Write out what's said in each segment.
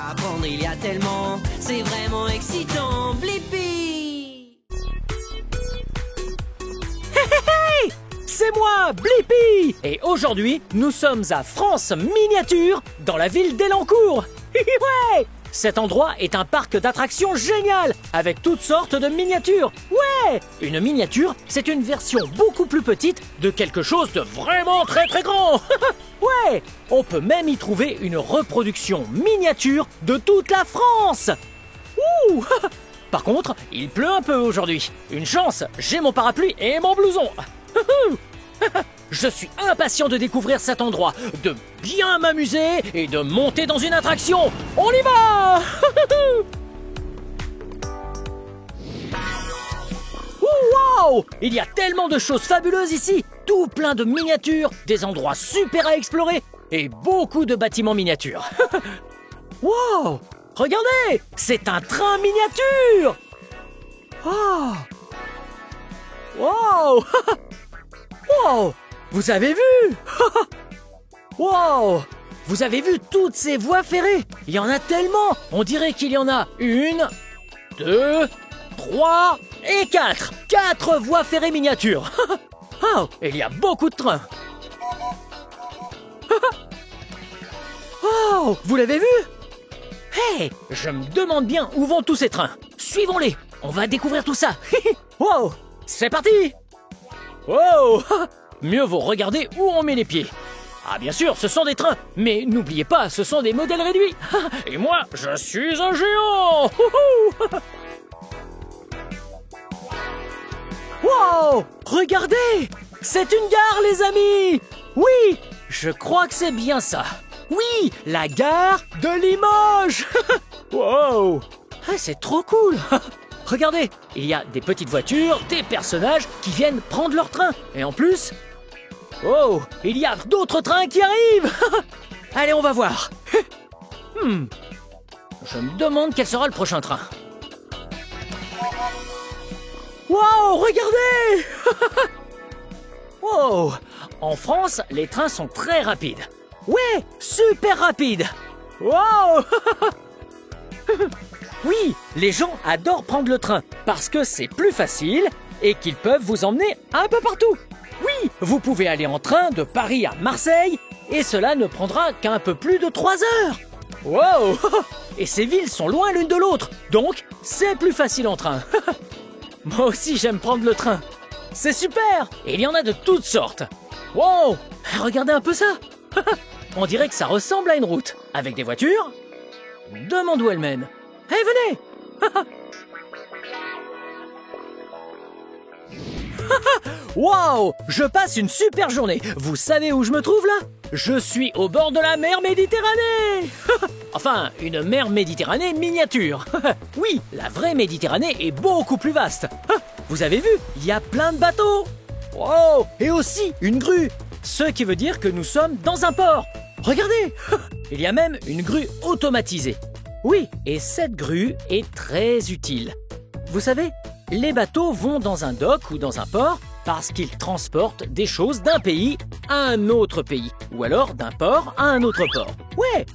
apprendre, il y a tellement. C'est vraiment excitant, Blippi. Hey, c'est moi, Blippi. Et aujourd'hui, nous sommes à France Miniature, dans la ville d'Elancourt. Ouais. Cet endroit est un parc d'attractions génial, avec toutes sortes de miniatures. Ouais. Une miniature, c'est une version beaucoup plus petite de quelque chose de vraiment très grand. Ouais. On peut même y trouver une reproduction miniature de toute la France. Ouh. Par contre, il pleut un peu aujourd'hui. Une chance, j'ai mon parapluie et mon blouson. Je suis impatient de découvrir cet endroit, de bien m'amuser et de monter dans une attraction. On y va. Wow! Il y a tellement de choses fabuleuses ici. Tout plein de miniatures, des endroits super à explorer et beaucoup de bâtiments miniatures. Wow! Regardez! C'est un train miniature! Oh! Wow! Wow! Vous avez vu? Wow! Vous avez vu toutes ces voies ferrées? Il y en a tellement! On dirait qu'il y en a 1, 2, 3 et 4! 4 voies ferrées miniatures! Oh! Il y a beaucoup de trains! Oh! Vous l'avez vu? Hey! Je me demande bien où vont tous ces trains! Suivons-les! On va découvrir tout ça! Wow! C'est parti! Wow! Mieux vaut regarder où on met les pieds. Ah bien sûr, ce sont des trains, mais n'oubliez pas, ce sont des modèles réduits. Et moi, je suis un géant. Wow! Regardez! C'est une gare, les amis! Oui! Je crois que c'est bien ça. Oui! La gare de Limoges. Wow! Ah, c'est trop cool. Regardez, il y a des petites voitures, des personnages qui viennent prendre leur train. Et en plus... Oh, il y a d'autres trains qui arrivent. Allez, on va voir. Je me demande quel sera le prochain train. Wow, regardez. Wow, en France, les trains sont très rapides. Ouais, super rapides. Wow. Oui, les gens adorent prendre le train parce que c'est plus facile et qu'ils peuvent vous emmener un peu partout. Oui, vous pouvez aller en train de Paris à Marseille et cela ne prendra qu'un peu plus de 3 heures. Wow! Et ces villes sont loin l'une de l'autre, donc c'est plus facile en train. Moi aussi j'aime prendre le train. C'est super! Et il y en a de toutes sortes. Wow! Regardez un peu ça. On dirait que ça ressemble à une route. Avec des voitures. Demande où elles mènent. Hey, venez! Wow! Je passe une super journée. Vous savez où je me trouve là? Je suis au bord de la mer Méditerranée. Enfin, une mer Méditerranée miniature. Oui, la vraie Méditerranée est beaucoup plus vaste. Vous avez vu? Il y a plein de bateaux. Wow! Et aussi une grue. Ce qui veut dire que nous sommes dans un port. Regardez! Il y a même une grue automatisée. Oui, et cette grue est très utile. Vous savez, les bateaux vont dans un dock ou dans un port parce qu'ils transportent des choses d'un pays à un autre pays, ou alors d'un port à un autre port. Ouais,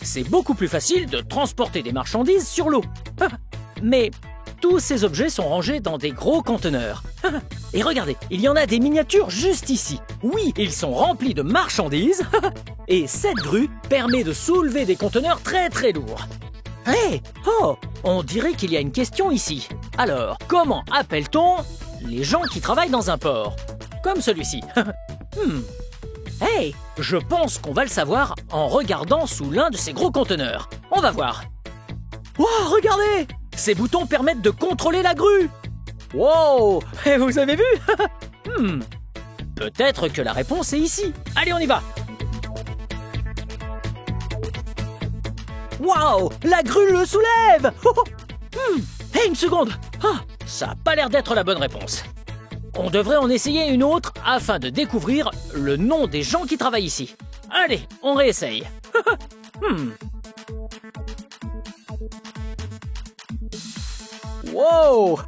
c'est beaucoup plus facile de transporter des marchandises sur l'eau. Mais tous ces objets sont rangés dans des gros conteneurs. Et regardez, il y en a des miniatures juste ici. Oui, ils sont remplis de marchandises. Et cette grue permet de soulever des conteneurs très lourds. Hey! Oh! On dirait qu'il y a une question ici. Alors, comment appelle-t-on les gens qui travaillent dans un port? Comme celui-ci. Hey! Je pense qu'on va le savoir en regardant sous l'un de ces gros conteneurs. On va voir. Wow! Regardez! Ces boutons permettent de contrôler la grue. Wow! Et vous avez vu? Peut-être que la réponse est ici. Allez, on y va! Waouh! La grue le soulève! Hey, une seconde! Ça n'a pas l'air d'être la bonne réponse. On devrait en essayer une autre afin de découvrir le nom des gens qui travaillent ici. Allez, on réessaye. Wow!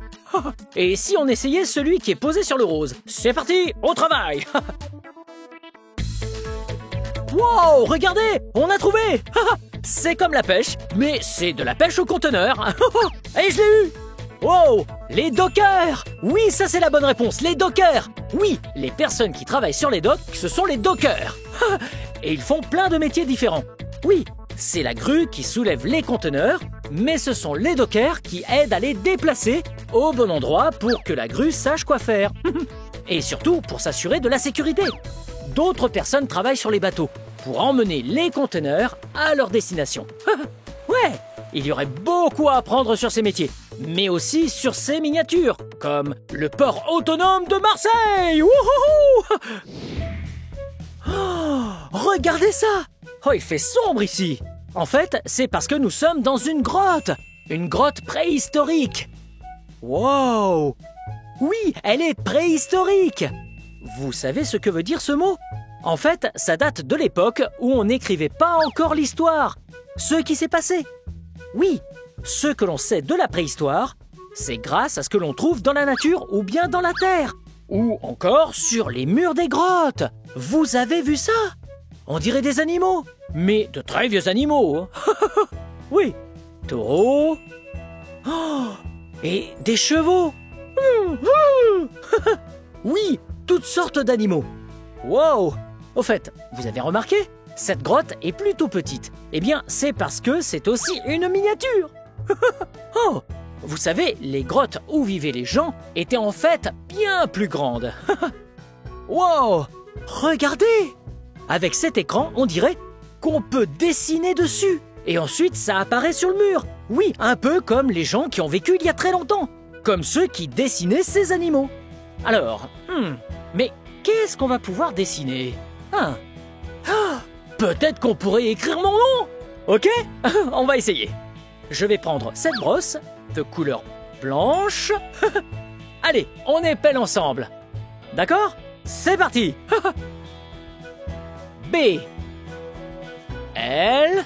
Et si on essayait celui qui est posé sur le rose? C'est parti, au travail! Wow! Regardez! On a trouvé! c'est comme la pêche, mais c'est de la pêche au conteneur. Et je l'ai eu. Wow, les dockers. Oui, ça c'est la bonne réponse, les dockers. Oui, les personnes qui travaillent sur les docks, ce sont les dockers. Et ils font plein de métiers différents. Oui, c'est la grue qui soulève les conteneurs, mais ce sont les dockers qui aident à les déplacer au bon endroit pour que la grue sache quoi faire. Et surtout pour s'assurer de la sécurité. D'autres personnes travaillent sur les bateaux pour emmener les conteneurs à leur destination. Ouais, il y aurait beaucoup à apprendre sur ces métiers, mais aussi sur ces miniatures, comme le port autonome de Marseille. Wouhou! Oh, regardez ça! Oh, il fait sombre ici. En fait, c'est parce que nous sommes dans une grotte préhistorique. Wow! Oui, elle est préhistorique. Vous savez ce que veut dire ce mot? En fait, ça date de l'époque où on n'écrivait pas encore l'histoire, ce qui s'est passé. Oui, ce que l'on sait de la préhistoire, c'est grâce à ce que l'on trouve dans la nature ou bien dans la terre, ou encore sur les murs des grottes. Vous avez vu ça? On dirait des animaux, mais de très vieux animaux. Oui, taureaux, oh, et des chevaux. Oui, toutes sortes d'animaux. Wow! Au fait, vous avez remarqué? Cette grotte est plutôt petite. Eh bien, c'est parce que c'est aussi une miniature. Oh! Vous savez, les grottes où vivaient les gens étaient en fait bien plus grandes. Wow! Regardez! Avec cet écran, on dirait qu'on peut dessiner dessus. Et ensuite, ça apparaît sur le mur. Oui, un peu comme les gens qui ont vécu il y a très longtemps. Comme ceux qui dessinaient ces animaux. Alors, mais qu'est-ce qu'on va pouvoir dessiner? Peut-être qu'on pourrait écrire mon nom. Ok? On va essayer. Je vais prendre cette brosse de couleur blanche. Allez, on épelle ensemble. D'accord? C'est parti. B L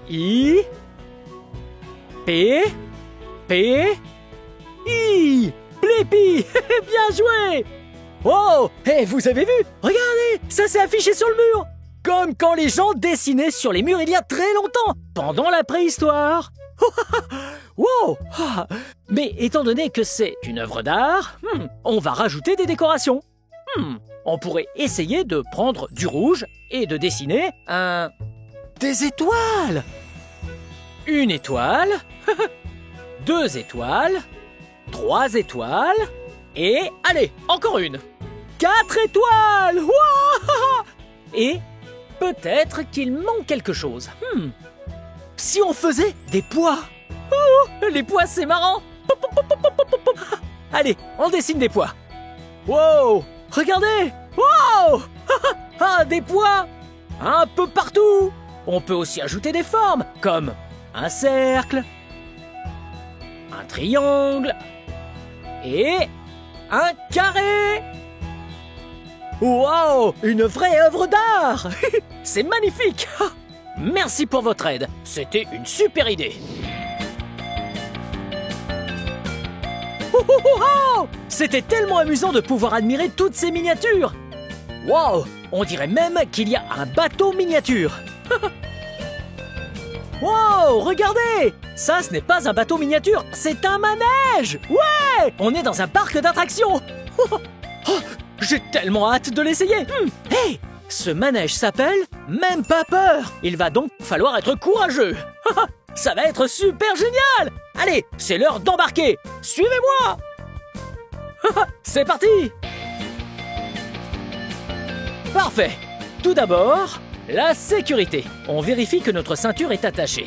I P P I. Blippi. Bien joué. Oh, hey, vous avez vu? Regardez, ça s'est affiché sur le mur. Comme quand les gens dessinaient sur les murs il y a très longtemps, pendant la préhistoire. Wow. Mais étant donné que c'est une œuvre d'art, on va rajouter des décorations. On pourrait essayer de prendre du rouge et de dessiner des étoiles. Une étoile, 2 étoiles, 3 étoiles, et allez, encore une. 4 étoiles. Wow. Et peut-être qu'il manque quelque chose. Si on faisait des pois. Oh, les pois, c'est marrant. Allez, on dessine des pois. Wow, regardez. Wow. Des pois. Un peu partout. On peut aussi ajouter des formes, comme un cercle, un triangle et un carré. Wow, une vraie œuvre d'art. C'est magnifique. Merci pour votre aide. C'était une super idée. C'était tellement amusant de pouvoir admirer toutes ces miniatures. Wow, on dirait même qu'il y a un bateau miniature. Wow, regardez. Ça, ce n'est pas un bateau miniature, c'est un manège. Ouais, on est dans un parc d'attractions. J'ai tellement hâte de l'essayer. Hey, ce manège s'appelle Même pas peur. Il va donc falloir être courageux. Ça va être super génial. Allez, c'est l'heure d'embarquer. Suivez-moi. C'est parti. Parfait. Tout d'abord, la sécurité. On vérifie que notre ceinture est attachée.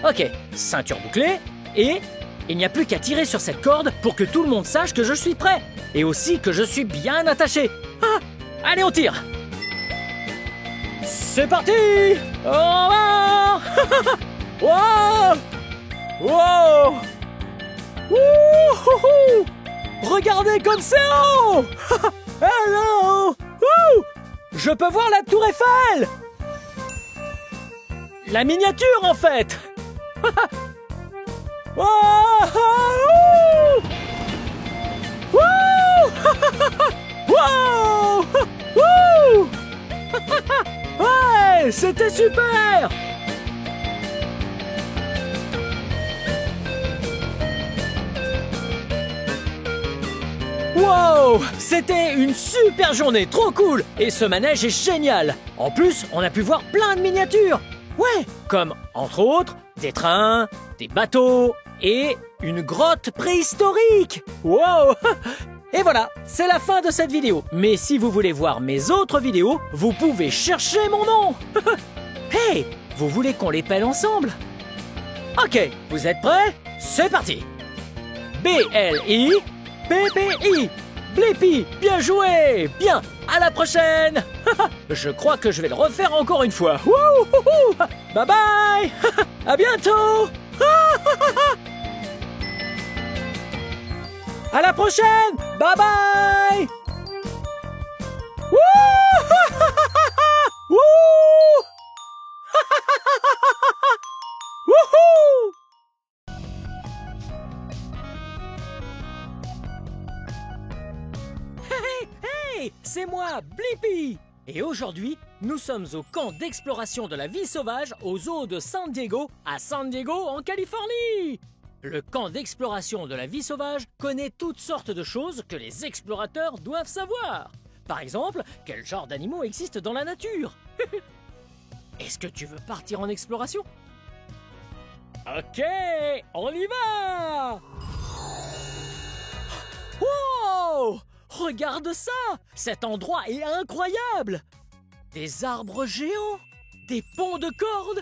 Ok, ceinture bouclée. Et il n'y a plus qu'à tirer sur cette corde pour que tout le monde sache que je suis prêt. Et aussi que je suis bien attaché. Allez, on tire. C'est parti. Au revoir. Wow. Wow. Wouhou. Regardez comme c'est haut. Hello. Je peux voir la tour Eiffel. La miniature, en fait. Wow. Wow. Ouais, c'était super. Wow! C'était une super journée, trop cool! Et ce manège est génial! En plus, on a pu voir plein de miniatures! Ouais! Comme, entre autres, des trains, des bateaux et une grotte préhistorique! Wow! Et voilà, c'est la fin de cette vidéo. Mais si vous voulez voir mes autres vidéos, vous pouvez chercher mon nom! Hey! Vous voulez qu'on les pèle ensemble? Ok, vous êtes prêts? C'est parti! B-L-I-P-P-I. Blippi, bien joué! Bien, à la prochaine! Je crois que je vais le refaire encore une fois. Wouhouhou! Bye bye! À bientôt! À la prochaine! Bye bye! Wouhou! Wouhou! Hey, hey, c'est moi, Blippi! Et aujourd'hui, nous sommes au camp d'exploration de la vie sauvage au zoo de San Diego, à San Diego, en Californie! Le camp d'exploration de la vie sauvage connaît toutes sortes de choses que les explorateurs doivent savoir. Par exemple, quel genre d'animaux existent dans la nature? Est-ce que tu veux partir en exploration? Ok, on y va! Wow! Regarde ça! Cet endroit est incroyable! Des arbres géants! Des ponts de cordes!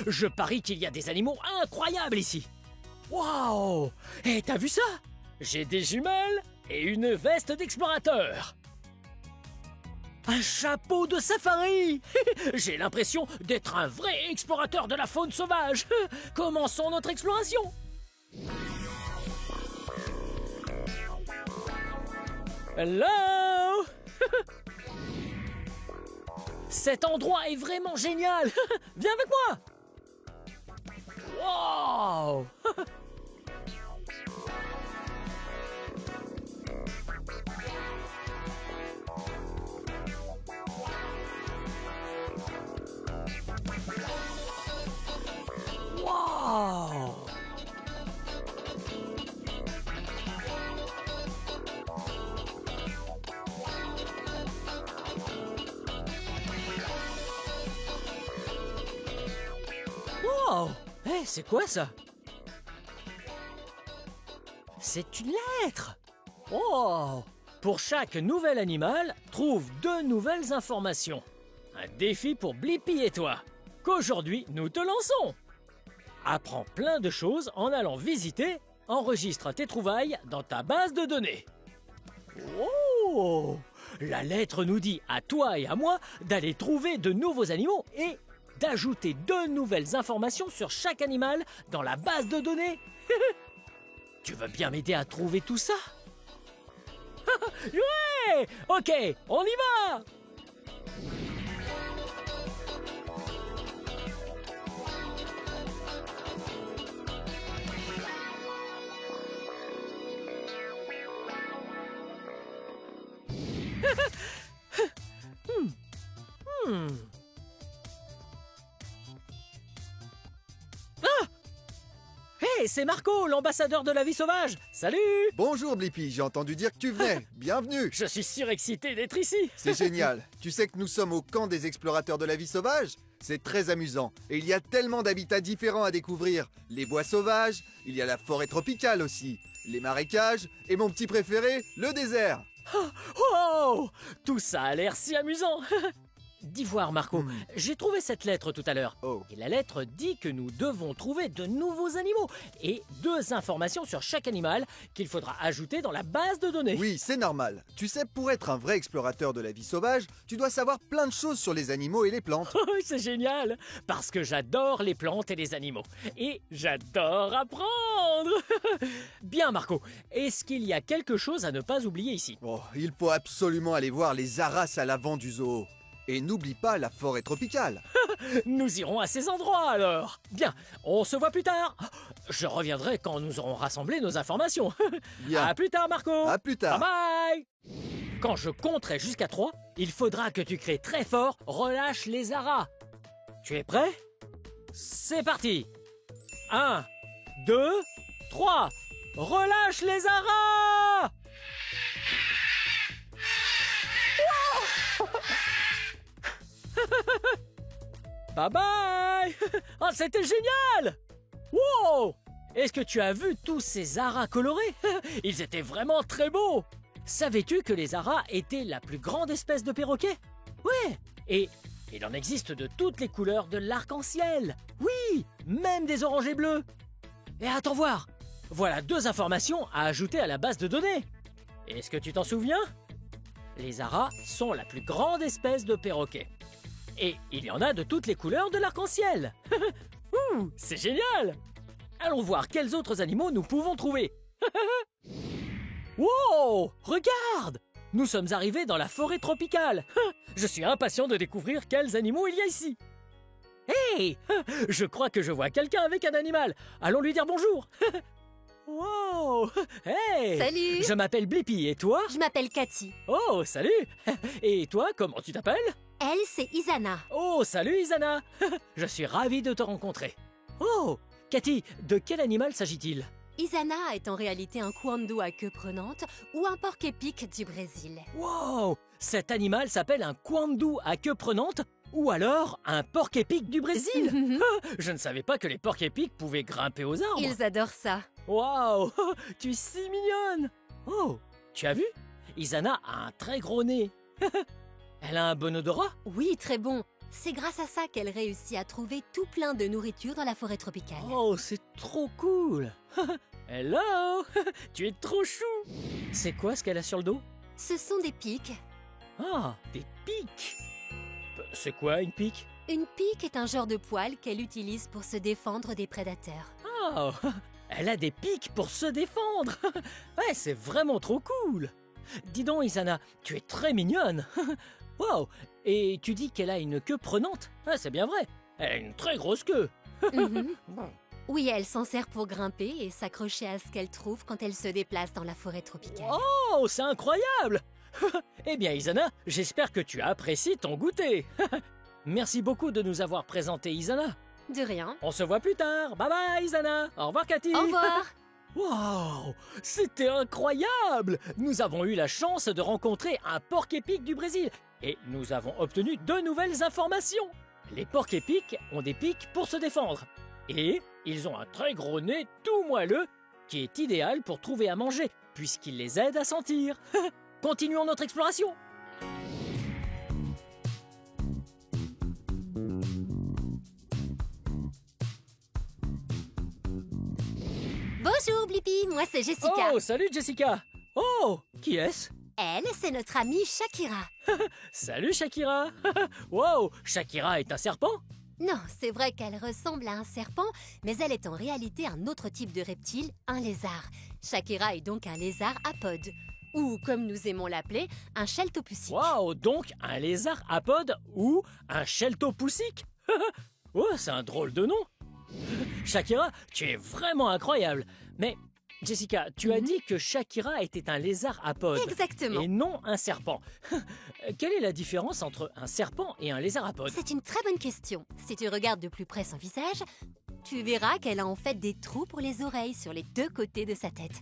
Je parie qu'il y a des animaux incroyables ici! Wow! Et t'as vu ça? J'ai des jumelles et une veste d'explorateur! Un chapeau de safari! J'ai l'impression d'être un vrai explorateur de la faune sauvage! Commençons notre exploration! Hello! Cet endroit est vraiment génial! Viens avec moi! Wow! Wow! Wow! Hé, c'est quoi ça? C'est une lettre! Oh! Pour chaque nouvel animal, trouve 2 nouvelles informations. Un défi pour Blippi et toi. Qu'aujourd'hui, nous te lançons! Apprends plein de choses en allant visiter, enregistre tes trouvailles dans ta base de données. Oh! La lettre nous dit à toi et à moi d'aller trouver de nouveaux animaux et d'ajouter 2 nouvelles informations sur chaque animal dans la base de données. Tu veux bien m'aider à trouver tout ça? Ouais! Ok, on y va! Ah! Hey, c'est Marco, l'ambassadeur de la vie sauvage. Salut! Bonjour Blippi, j'ai entendu dire que tu venais. Bienvenue. Je suis surexcité d'être ici. C'est génial. Tu sais que nous sommes au camp des explorateurs de la vie sauvage? C'est très amusant. Et il y a tellement d'habitats différents à découvrir. Les bois sauvages, il y a la forêt tropicale aussi, les marécages, et mon petit préféré, le désert. Oh! Tout ça a l'air si amusant. Dis voir, Marco, j'ai trouvé cette lettre tout à l'heure. Oh. Et la lettre dit que nous devons trouver de nouveaux animaux et 2 informations sur chaque animal qu'il faudra ajouter dans la base de données. Oui, c'est normal. Tu sais, pour être un vrai explorateur de la vie sauvage, tu dois savoir plein de choses sur les animaux et les plantes. C'est génial, parce que j'adore les plantes et les animaux. Et j'adore apprendre. Bien, Marco, est-ce qu'il y a quelque chose à ne pas oublier ici? Oh, il faut absolument aller voir les haras à l'avant du zoo. Et n'oublie pas la forêt tropicale. Nous irons à ces endroits alors. Bien, on se voit plus tard. Je reviendrai quand nous aurons rassemblé nos informations. Bien. À plus tard, Marco. À plus tard. Bye bye. Quand je compterai jusqu'à 3, il faudra que tu cries très fort « Relâche les haras ». Tu es prêt? C'est parti. 1, 2, 3. Relâche les haras! Bye bye. Oh, c'était génial. Wow. Est-ce que tu as vu tous ces haras colorés? Ils étaient vraiment très beaux. Savais-tu que les haras étaient la plus grande espèce de perroquet? Ouais. Et il en existe de toutes les couleurs de l'arc-en-ciel. Oui, même des oranges et bleus. Et attends voir. Voilà 2 informations à ajouter à la base de données. Est-ce que tu t'en souviens? Les haras sont la plus grande espèce de perroquet. Et il y en a de toutes les couleurs de l'arc-en-ciel. Ouh, c'est génial! Allons voir quels autres animaux nous pouvons trouver. Wow! Regarde! Nous sommes arrivés dans la forêt tropicale. Je suis impatient de découvrir quels animaux il y a ici. Hey! Je crois que je vois quelqu'un avec un animal. Allons lui dire bonjour. Wow! Hey! Salut! Je m'appelle Blippi, et toi? Je m'appelle Cathy. Oh, salut! Et toi, comment tu t'appelles? Elle, c'est Isana. Oh, salut Isana! Je suis ravi de te rencontrer. Oh, Cathy, de quel animal s'agit-il? Isana est en réalité un kwando à queue prenante ou un porc-épic du Brésil. Wow! Cet animal s'appelle un kwando à queue prenante ou alors un porc-épic du Brésil? Je ne savais pas que les porcs-épics pouvaient grimper aux arbres. Ils adorent ça. Wow! Tu es si mignonne! Oh, tu as vu? Isana a un très gros nez. Elle a un bon odorat? Oui, très bon. C'est grâce à ça qu'elle réussit à trouver tout plein de nourriture dans la forêt tropicale. Oh, c'est trop cool! Hello! Tu es trop chou! C'est quoi ce qu'elle a sur le dos? Ce sont des pics. Ah, des pics! C'est quoi une pique? Une pique est un genre de poil qu'elle utilise pour se défendre des prédateurs. Oh! Elle a des pics pour se défendre! Ouais, c'est vraiment trop cool! Dis donc, Isana, tu es très mignonne! Wow! Et tu dis qu'elle a une queue prenante? Ah, c'est bien vrai! Elle a une très grosse queue! Mhm. Oui, elle s'en sert pour grimper et s'accrocher à ce qu'elle trouve quand elle se déplace dans la forêt tropicale. Oh, c'est incroyable! Eh bien, Isana, j'espère que tu apprécies ton goûter! Merci beaucoup de nous avoir présenté Isana. De rien. On se voit plus tard. Bye bye, Isana. Au revoir, Cathy. Au revoir. Wow, c'était incroyable! Nous avons eu la chance de rencontrer un porc-épic du Brésil et nous avons obtenu 2 nouvelles informations. Les porcs-épics ont des pics pour se défendre et ils ont un très gros nez tout moelleux qui est idéal pour trouver à manger puisqu'il les aide à sentir. Continuons notre exploration. Bonjour Blippi, moi c'est Jessica. Oh, salut Jessica. Oh, qui est-ce? Elle, c'est notre amie Shakira. Salut Shakira. Wow, Shakira est un serpent? Non, c'est vrai qu'elle ressemble à un serpent, mais elle est en réalité un autre type de reptile, un lézard. Shakira est donc un lézard apode, ou comme nous aimons l'appeler, un cheltopoussique. Wow, donc un lézard apode ou un cheltopoussique? Oh, c'est un drôle de nom. Shakira, tu es vraiment incroyable. Mais Jessica, tu as dit que Shakira était un lézard apode. Exactement. Et non un serpent. Quelle est la différence entre un serpent et un lézard apode? C'est une très bonne question. Si tu regardes de plus près son visage, tu verras qu'elle a en fait des trous pour les oreilles sur les 2 côtés de sa tête.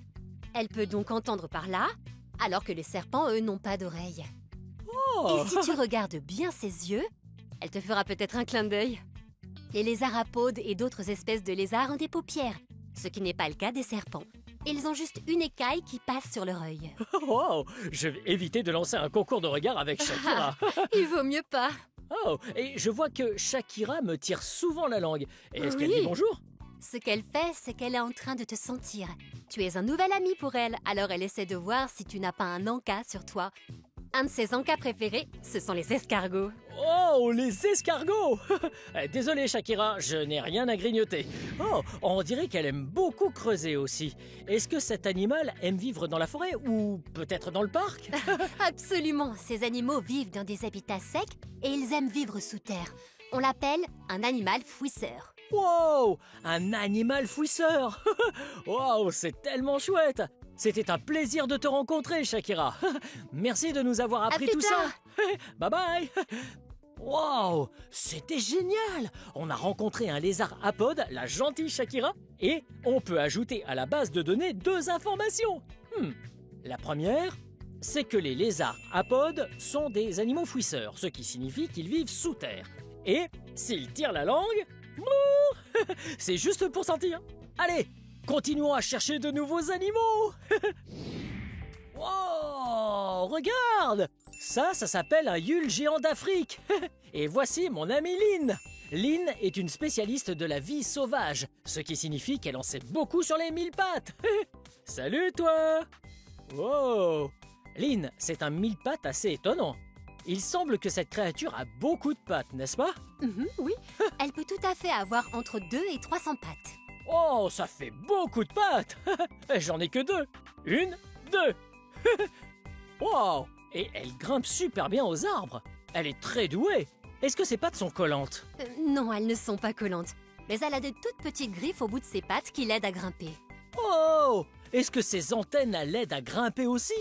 Elle peut donc entendre par là, alors que les serpents, eux, n'ont pas d'oreilles. Oh. Et si tu regardes bien ses yeux, elle te fera peut-être un clin d'œil. Les lézards apodes et d'autres espèces de lézards ont des paupières, ce qui n'est pas le cas des serpents. Ils ont juste une écaille qui passe sur leur œil. Wow, je vais éviter de lancer un concours de regard avec Shakira. Il vaut mieux pas. Oh, et je vois que Shakira me tire souvent la langue. Est-ce qu'elle Oui. dit bonjour? Ce qu'elle fait, c'est qu'elle est en train de te sentir. Tu es un nouvel ami pour elle, alors elle essaie de voir si tu n'as pas un encas sur toi. Un de ses encas préférés, ce sont les escargots. Oh, les escargots! Désolé Shakira, je n'ai rien à grignoter. Oh, on dirait qu'elle aime beaucoup creuser aussi. Est-ce que cet animal aime vivre dans la forêt ou peut-être dans le parc? Absolument, ces animaux vivent dans des habitats secs et ils aiment vivre sous terre. On l'appelle un animal fouisseur. Wow, un animal fouisseur! Wow, c'est tellement chouette! C'était un plaisir de te rencontrer, Shakira. Merci de nous avoir appris plus tout tard. ça. Bye bye. Wow, c'était génial. On a rencontré un lézard apode, la gentille Shakira, et on peut ajouter à la base de données 2 informations. La première, c'est que les lézards apodes sont des animaux fouisseurs, ce qui signifie qu'ils vivent sous terre. Et s'ils tirent la langue, c'est juste pour sentir. Allez, continuons à chercher de nouveaux animaux. Wow, regarde! Ça s'appelle un Yule géant d'Afrique. Et voici mon amie Lynn. Lynn est une spécialiste de la vie sauvage, ce qui signifie qu'elle en sait beaucoup sur les 1000 pattes. Salut toi! Wow! Lynn, c'est un 1000 pattes assez étonnant. Il semble que cette créature a beaucoup de pattes, n'est-ce pas? Oui, elle peut tout à fait avoir entre 2 et 300 pattes. Oh, ça fait beaucoup de pattes. J'en ai que 2. 1, 2. Wow! Et elle grimpe super bien aux arbres. Elle est très douée. Est-ce que ses pattes sont collantes? Non, elles ne sont pas collantes. Mais elle a de toutes petites griffes au bout de ses pattes qui l'aident à grimper. Oh! Est-ce que ses antennes l'aident à grimper aussi?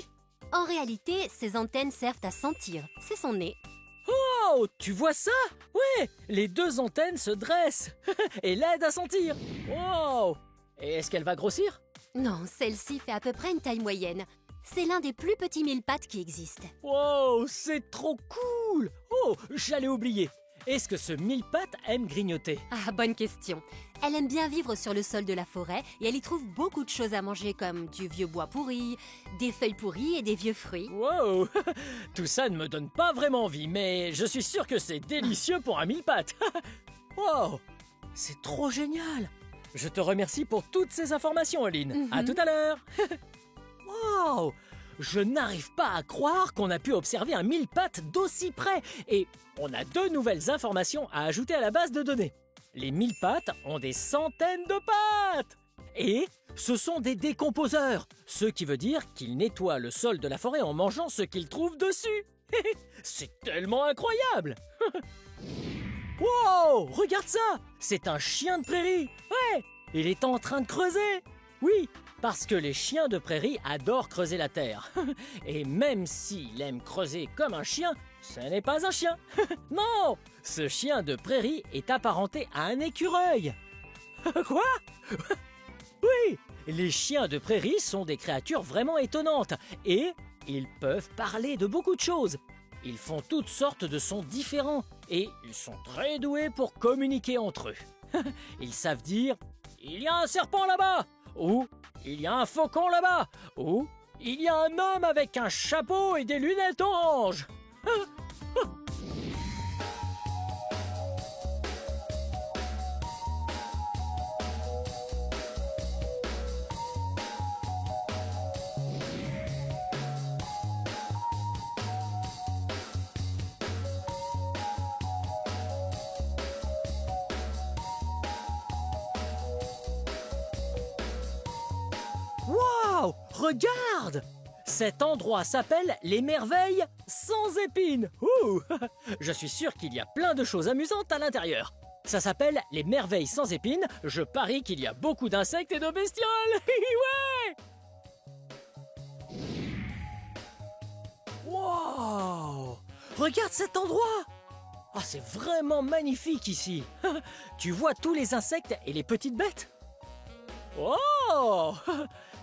En réalité, ses antennes servent à sentir. C'est son nez. Oh! Tu vois ça? Ouais! Les 2 antennes se dressent et l'aident à sentir. Wow! Et est-ce qu'elle va grossir? Non, celle-ci fait à peu près une taille moyenne. C'est l'un des plus petits 1000 pattes qui existent. Wow! C'est trop cool! Oh! J'allais oublier. Est-ce que ce 1000 pattes aime grignoter? Ah, bonne question. Elle aime bien vivre sur le sol de la forêt et elle y trouve beaucoup de choses à manger comme du vieux bois pourri, des feuilles pourries et des vieux fruits. Wow! Tout ça ne me donne pas vraiment envie, mais je suis sûr que c'est délicieux pour un 1000 pattes. Wow! C'est trop génial! Je te remercie pour toutes ces informations, Lynn. À tout à l'heure! Wow! Je n'arrive pas à croire qu'on a pu observer un 1000 pattes d'aussi près. Et on a 2 nouvelles informations à ajouter à la base de données. Les 1000 pattes ont des centaines de pattes. Et ce sont des décomposeurs, ce qui veut dire qu'ils nettoient le sol de la forêt en mangeant ce qu'ils trouvent dessus. C'est tellement incroyable! Wow! Regarde ça! C'est un chien de prairie! Ouais! Il est en train de creuser! Oui, parce que les chiens de prairie adorent creuser la terre. Et même s'il aime creuser comme un chien, ce n'est pas un chien. Non! Ce chien de prairie est apparenté à un écureuil. Quoi? Oui! Les chiens de prairie sont des créatures vraiment étonnantes. Et ils peuvent parler de beaucoup de choses. Ils font toutes sortes de sons différents. Et ils sont très doués pour communiquer entre eux. Ils savent dire « Il y a un serpent là-bas » ou « Il y a un faucon là-bas » ou « Il y a un homme avec un chapeau et des lunettes oranges » Wow! Regarde! Cet endroit s'appelle les merveilles sans épines. Ouh! Je suis sûr qu'il y a plein de choses amusantes à l'intérieur. Ça s'appelle les merveilles sans épines. Je parie qu'il y a beaucoup d'insectes et de bestioles. Ouais! Wow! Regarde cet endroit! Ah, c'est vraiment magnifique ici. Tu vois tous les insectes et les petites bêtes? Oh!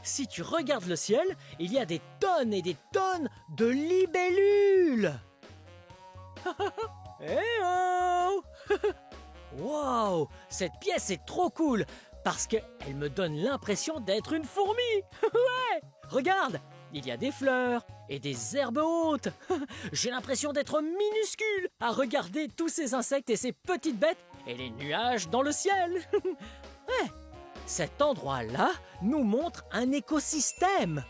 Si tu regardes le ciel, il y a des tonnes et des tonnes de libellules. Eh oh! Wow! Cette pièce est trop cool parce qu'elle me donne l'impression d'être une fourmi. Ouais! Regarde, il y a des fleurs et des herbes hautes. J'ai l'impression d'être minuscule à regarder tous ces insectes et ces petites bêtes et les nuages dans le ciel. Ouais! Cet endroit-là nous montre un écosystème.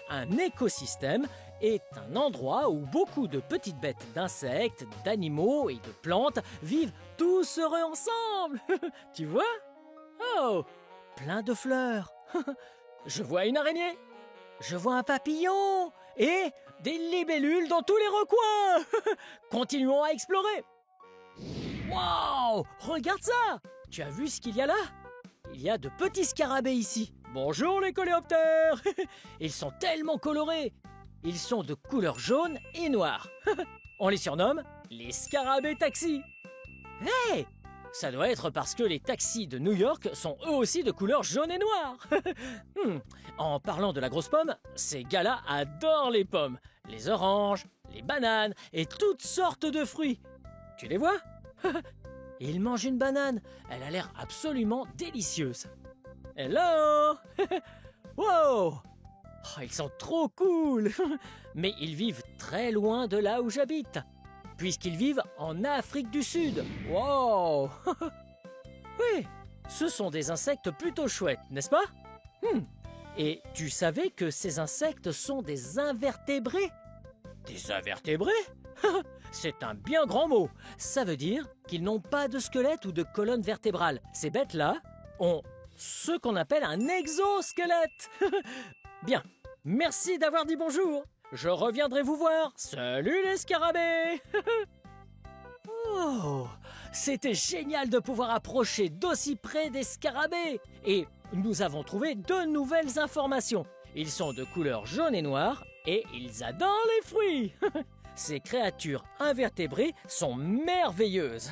Un écosystème est un endroit où beaucoup de petites bêtes d'insectes, d'animaux et de plantes vivent tous heureux ensemble. Tu vois? Oh, plein de fleurs. Je vois une araignée. Je vois un papillon et des libellules dans tous les recoins. Continuons à explorer. Wow, regarde ça. Tu as vu ce qu'il y a là? Il y a de petits scarabées ici. Bonjour les coléoptères. Ils sont tellement colorés. Ils sont de couleur jaune et noire. On les surnomme les scarabées taxis. Hé! ça doit être parce que les taxis de New York sont eux aussi de couleur jaune et noire. En parlant de la grosse pomme, ces gars-là adorent les pommes, les oranges, les bananes et toutes sortes de fruits. Tu les vois? Ils mangent une banane, elle a l'air absolument délicieuse. Hello! Wow! Oh, ils sont trop cool! Mais ils vivent très loin de là où j'habite, puisqu'ils vivent en Afrique du Sud. Wow! Oui, ce sont des insectes plutôt chouettes, n'est-ce pas? Et tu savais que ces insectes sont des invertébrés? Des invertébrés? C'est un bien grand mot. Ça veut dire qu'ils n'ont pas de squelette ou de colonne vertébrale. Ces bêtes-là ont ce qu'on appelle un exosquelette. Bien, merci d'avoir dit bonjour. Je reviendrai vous voir. Salut les scarabées. Oh, c'était génial de pouvoir approcher d'aussi près des scarabées. Et nous avons trouvé de nouvelles informations. Ils sont de couleur jaune et noire et ils adorent les fruits. Ces créatures invertébrées sont merveilleuses.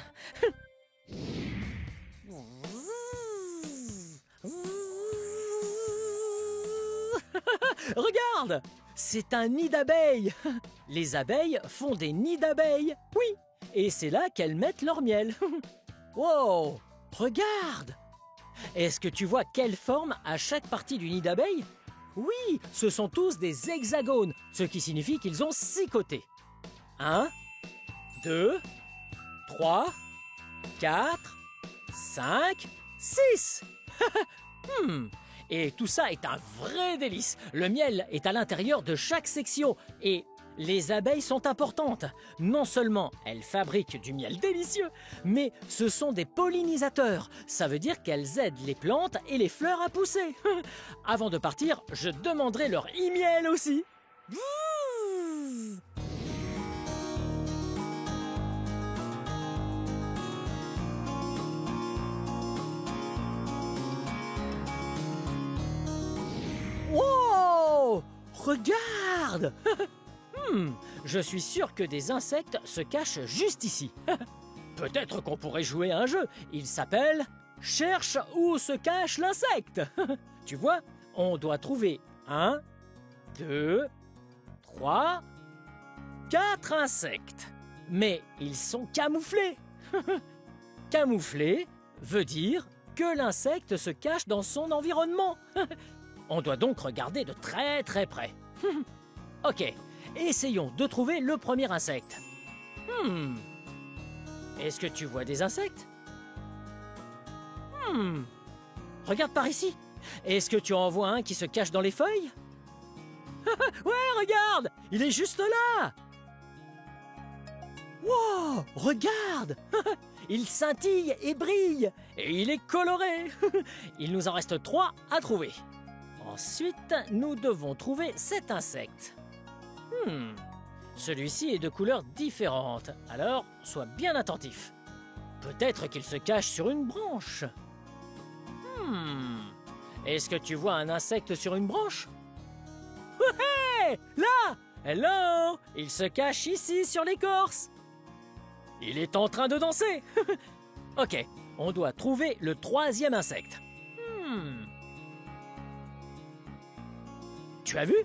Regarde! C'est un nid d'abeilles. Les abeilles font des nids d'abeilles, oui. Et c'est là qu'elles mettent leur miel. Wow! Regarde! Est-ce que tu vois quelle forme a chaque partie du nid d'abeilles? Oui, ce sont tous des hexagones, ce qui signifie qu'ils ont 6 côtés. 1, 2, 3, 4, 5, 6. Et tout ça est un vrai délice. Le miel est à l'intérieur de chaque section et les abeilles sont importantes. Non seulement elles fabriquent du miel délicieux, mais ce sont des pollinisateurs. Ça veut dire qu'elles aident les plantes et les fleurs à pousser. Avant de partir, je demanderai leur e-miel aussi. Wow! Regarde! Je suis sûr que des insectes se cachent juste ici. Peut-être qu'on pourrait jouer à un jeu. Il s'appelle « Cherche où se cache l'insecte ». Tu vois, on doit trouver 1, 2, 3, 4 insectes. Mais ils sont camouflés. Camouflé veut dire que l'insecte se cache dans son environnement. On doit donc regarder de très très près. Ok, essayons de trouver le premier insecte. Est-ce que tu vois des insectes? Regarde par ici. Est-ce que tu en vois un qui se cache dans les feuilles? Ouais, regarde! Il est juste là! Wow! Regarde! Il scintille et brille! Et il est coloré! Il nous en reste 3 à trouver. Ensuite, nous devons trouver cet insecte. Celui-ci est de couleur différente, alors sois bien attentif. Peut-être qu'il se cache sur une branche. Est-ce que tu vois un insecte sur une branche? Ouais! Là! Hello! Il se cache ici sur l'écorce. Il est en train de danser. Ok, on doit trouver le 3e insecte. Tu as vu?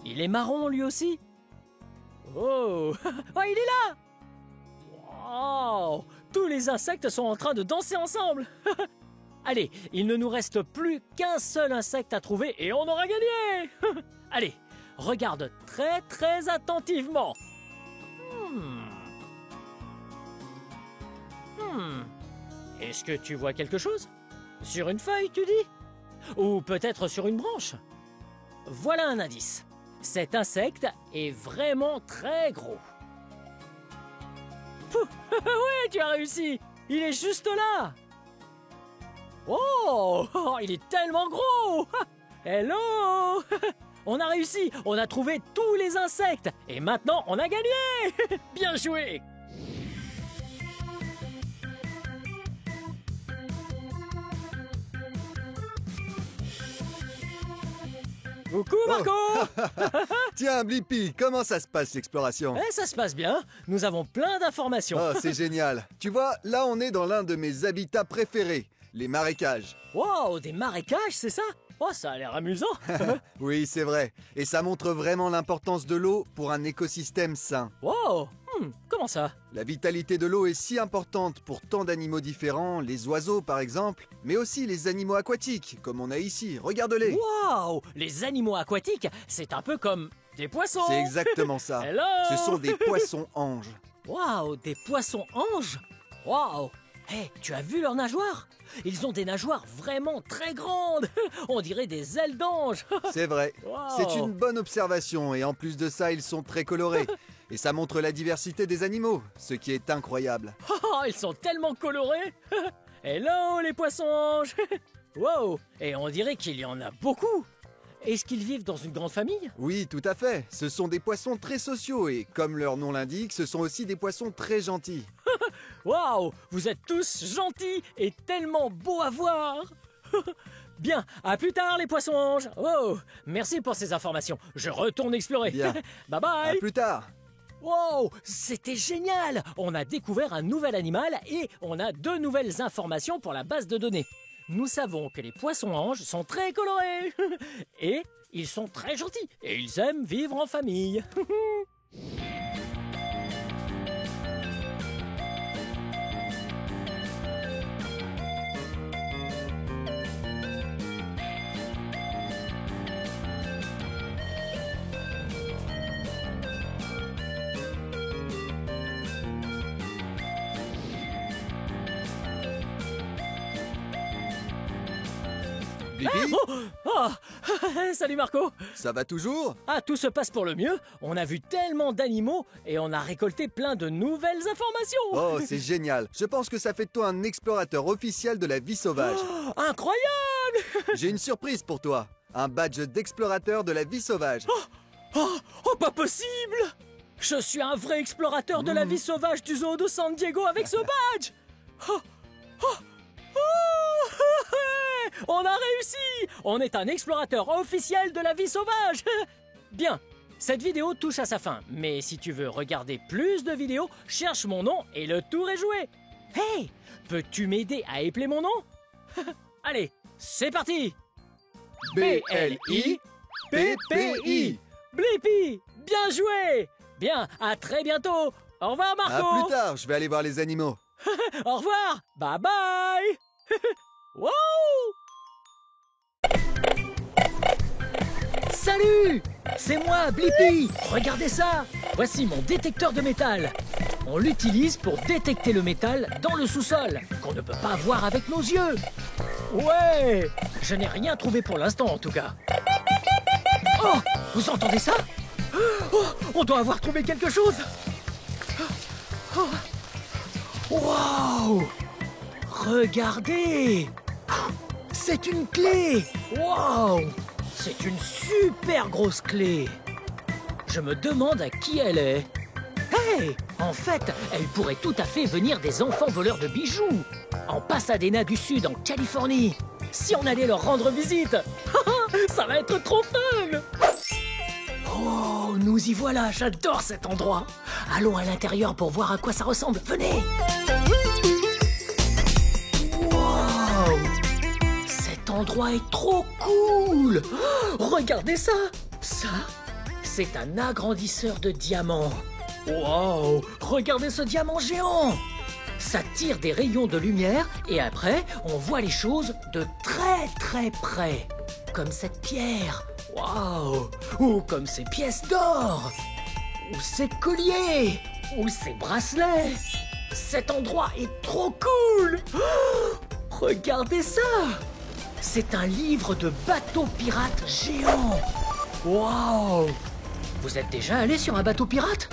Il est marron lui aussi. Oh! Oh, il est là! Wow! Tous les insectes sont en train de danser ensemble. Allez, il ne nous reste plus qu'un seul insecte à trouver et on aura gagné. Allez, regarde très très attentivement. Est-ce que tu vois quelque chose? Sur une feuille, tu dis? Ou peut-être sur une branche? Voilà un indice. Cet insecte est vraiment très gros. Ouais, tu as réussi! Il est juste là! Oh! Il est tellement gros! Hello! On a réussi! On a trouvé tous les insectes! Et maintenant, on a gagné! Bien joué! Coucou Marco. Tiens, Blippi, comment ça se passe l'exploration? Eh, ça se passe bien, nous avons plein d'informations. Oh, c'est génial. Tu vois, là on est dans l'un de mes habitats préférés, les marécages. Wow, des marécages, c'est ça? Oh, ça a l'air amusant. Oui, c'est vrai. Et ça montre vraiment l'importance de l'eau pour un écosystème sain. Wow, comment ça? La vitalité de l'eau est si importante pour tant d'animaux différents, les oiseaux par exemple, mais aussi les animaux aquatiques, comme on a ici, regarde-les. Wow, les animaux aquatiques, c'est un peu comme des poissons. C'est exactement ça. Hello. Ce sont des poissons anges. Wow, des poissons anges? Wow. Hé, tu as vu leurs nageoires? Ils ont des nageoires vraiment très grandes. On dirait des ailes d'ange. C'est vrai. Wow. C'est une bonne observation et en plus de ça, ils sont très colorés. Et ça montre la diversité des animaux, ce qui est incroyable. Oh, ils sont tellement colorés. Hello les poissons anges. Wow, et on dirait qu'il y en a beaucoup. Est-ce qu'ils vivent dans une grande famille? Oui, tout à fait. Ce sont des poissons très sociaux et, comme leur nom l'indique, ce sont aussi des poissons très gentils. Waouh, vous êtes tous gentils et tellement beaux à voir. Bien, à plus tard les poissons anges. Oh, merci pour ces informations. Je retourne explorer. Bien. Bye À bye. plus tard. Wow, c'était génial. On a découvert un nouvel animal et on a 2 nouvelles informations pour la base de données. Nous savons que les poissons anges sont très colorés et ils sont très gentils et ils aiment vivre en famille. Blippi, Oh, salut Marco. ça va toujours? Ah, tout se passe pour le mieux. On a vu tellement d'animaux et on a récolté plein de nouvelles informations. Oh, c'est génial. Je pense que ça fait de toi un explorateur officiel de la vie sauvage. Oh, incroyable. J'ai une surprise pour toi. Un badge d'explorateur de la vie sauvage. Oh, pas possible. Je suis un vrai explorateur de la vie sauvage du zoo de San Diego avec ce badge. Oh, oh, oh. On a réussi. On est un explorateur officiel de la vie sauvage. Bien, cette vidéo touche à sa fin, mais si tu veux regarder plus de vidéos, cherche mon nom et le tour est joué. Hey, peux-tu m'aider à épeler mon nom? Allez, c'est parti. B-L-I-P-P-I. Blippi, bien joué. Bien, à très bientôt. Au revoir À Marco. plus tard, je vais aller voir les animaux. Au revoir. Bye bye. Wow. Salut, c'est moi, Blippi. Regardez ça. Voici mon détecteur de métal. On l'utilise pour détecter le métal dans le sous-sol, qu'on ne peut pas voir avec nos yeux. Ouais, je n'ai rien trouvé pour l'instant en tout cas. Oh, vous entendez ça? Oh, on doit avoir trouvé quelque chose. Oh. Wow! Regardez! C'est une clé! Wow! C'est une super grosse clé! Je me demande à qui elle est. Hey! En fait, elle pourrait tout à fait venir des enfants voleurs de bijoux, en Pasadena du Sud, en Californie. Si on allait leur rendre visite! Ça va être trop fun! Oh, nous y voilà, j'adore cet endroit. Allons à l'intérieur pour voir à quoi ça ressemble. Venez! Wow! Cet endroit est trop cool! Oh, regardez ça! Ça, c'est un agrandisseur de diamants. Wow! Regardez ce diamant géant! Ça tire des rayons de lumière et après, on voit les choses de très très près. Comme cette pierre. Waouh! Ou comme ces pièces d'or! Ou ces colliers! Ou ces bracelets! Cet endroit est trop cool! Oh, regardez ça! C'est un livre de bateaux pirates géants! Waouh! Vous êtes déjà allé sur un bateau pirate?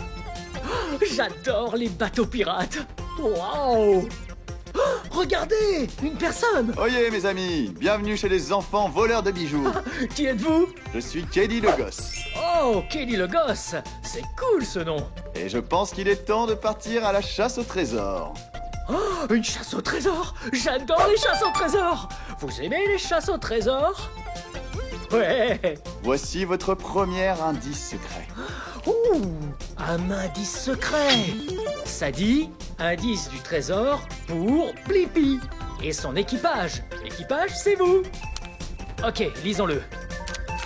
Oh, j'adore les bateaux pirates! Waouh! Oh, regardez! Une personne! Oyez mes amis, bienvenue chez les enfants voleurs de bijoux. Qui êtes-vous? Je suis Kelly le gosse. Oh, Kelly le gosse! C'est cool ce nom! Et je pense qu'il est temps de partir à la chasse au trésor. Oh, une chasse au trésor! J'adore les chasses au trésor! Vous aimez les chasses au trésor? Ouais. Voici votre premier indice secret. Ouh, un indice secret. Ça dit indice du trésor pour Blippi et son équipage. L'équipage, c'est vous. Ok, lisons-le.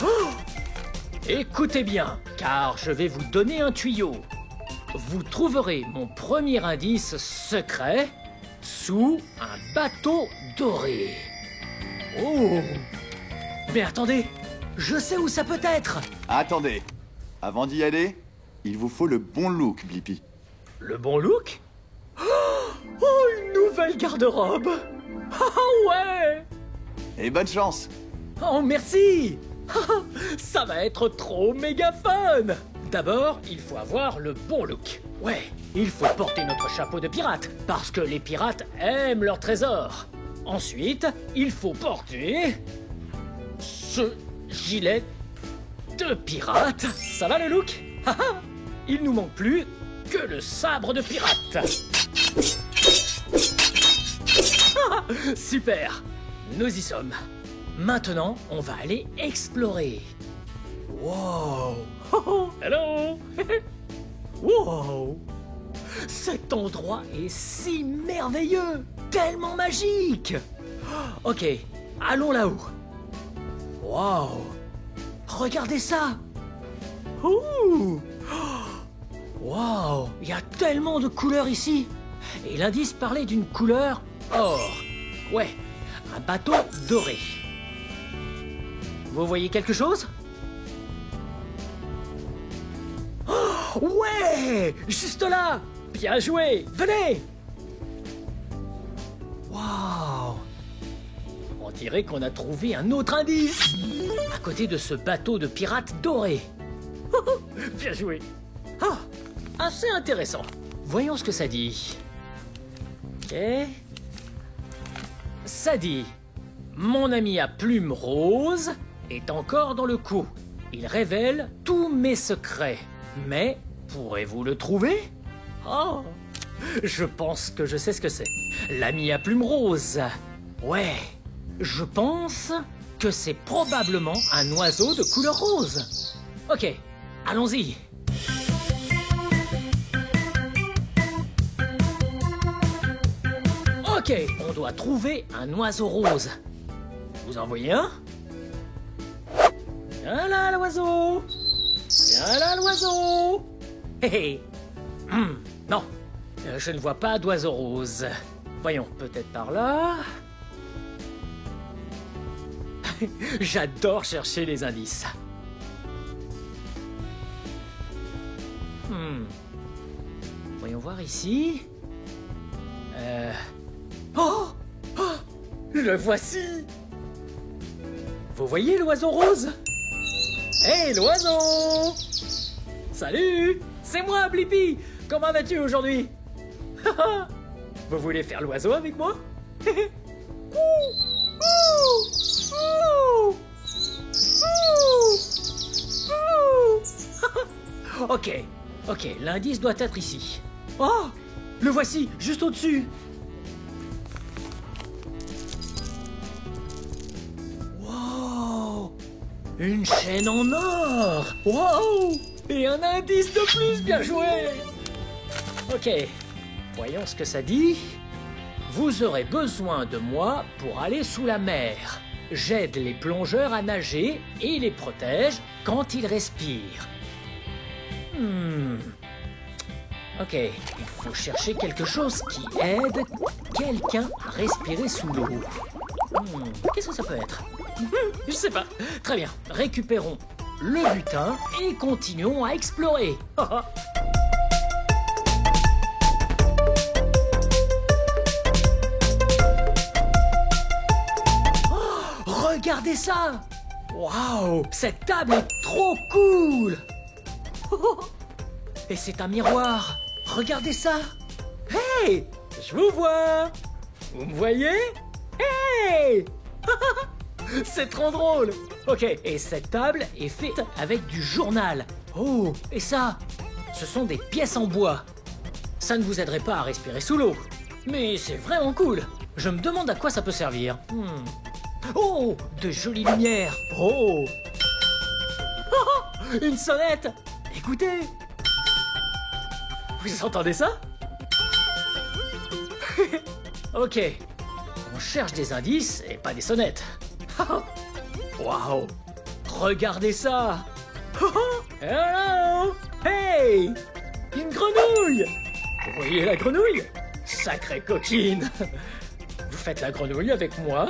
Oh, écoutez bien, car je vais vous donner un tuyau. Vous trouverez mon premier indice secret sous un bateau doré. Oh! Mais attendez, je sais où ça peut être. Attendez, avant d'y aller, il vous faut le bon look, Blippi. Le bon look? Oh, une nouvelle garde-robe. Oh ouais! Et bonne chance. Oh merci. Ça va être trop méga fun. D'abord, il faut avoir le bon look. Ouais, il faut porter notre chapeau de pirate, parce que les pirates aiment leur trésor. Ensuite, il faut porter ce gilet de pirate. Ça va le look? Il nous manque plus que le sabre de pirate. Super, nous y sommes. Maintenant, on va aller explorer. Wow! Hello! Wow! Cet endroit est si merveilleux, tellement magique. Ok, allons là-haut. Wow! Regardez ça! Ouh! Wow! Il y a tellement de couleurs ici. Et l'indice parlait d'une couleur or. Ouais, un bateau doré. Vous voyez quelque chose? Oh, ouais! Juste là! Bien joué! Venez! Waouh! On dirait qu'on a trouvé un autre indice! À côté de ce bateau de pirates doré. Bien joué! Ah! Assez intéressant. Voyons ce que ça dit. Ok. Ça dit... Mon ami à plumes roses est encore dans le coup. Il révèle tous mes secrets. Mais pourrez-vous le trouver? Oh, je pense que je sais ce que c'est. L'ami à plumes roses. Ouais, je pense que c'est probablement un oiseau de couleur rose. Ok, allons-y. Ok, on doit trouver un oiseau rose. Vous en voyez un? Viens là, l'oiseau! Viens là, l'oiseau! Hé hé! Non, je ne vois pas d'oiseau rose. Voyons, peut-être par là... J'adore chercher les indices. Voyons voir ici... Oh! Oh! Le voici! Vous voyez l'oiseau rose? Hé, l'oiseau! Salut! C'est moi, Blippi! Comment vas-tu aujourd'hui? Vous voulez faire l'oiseau avec moi? Ok, ok, l'indice doit être ici. Oh! Le voici, juste au-dessus! Wow! Une chaîne en or! Wow! Et un indice de plus, bien joué! Ok, voyons ce que ça dit. Vous aurez besoin de moi pour aller sous la mer. J'aide les plongeurs à nager et les protège quand ils respirent. Ok, il faut chercher quelque chose qui aide quelqu'un à respirer sous l'eau. Qu'est-ce que ça peut être? Je sais pas. Très bien, récupérons le butin et continuons à explorer. Regardez ça! Waouh! Cette table est trop cool! Et c'est un miroir! Regardez ça! Hey! Je vous vois! Vous me voyez? Hey! C'est trop drôle! Ok, et cette table est faite avec du journal. Oh! Et ça? Ce sont des pièces en bois. Ça ne vous aiderait pas à respirer sous l'eau. Mais c'est vraiment cool! Je me demande à quoi ça peut servir. Oh, de jolies lumières. Oh. Oh, une sonnette. Écoutez. Vous entendez ça? Ok. On cherche des indices et pas des sonnettes. Waouh. Regardez ça. Hello. Hey. Une grenouille. Vous voyez la grenouille? Sacrée coquine. Vous faites la grenouille avec moi?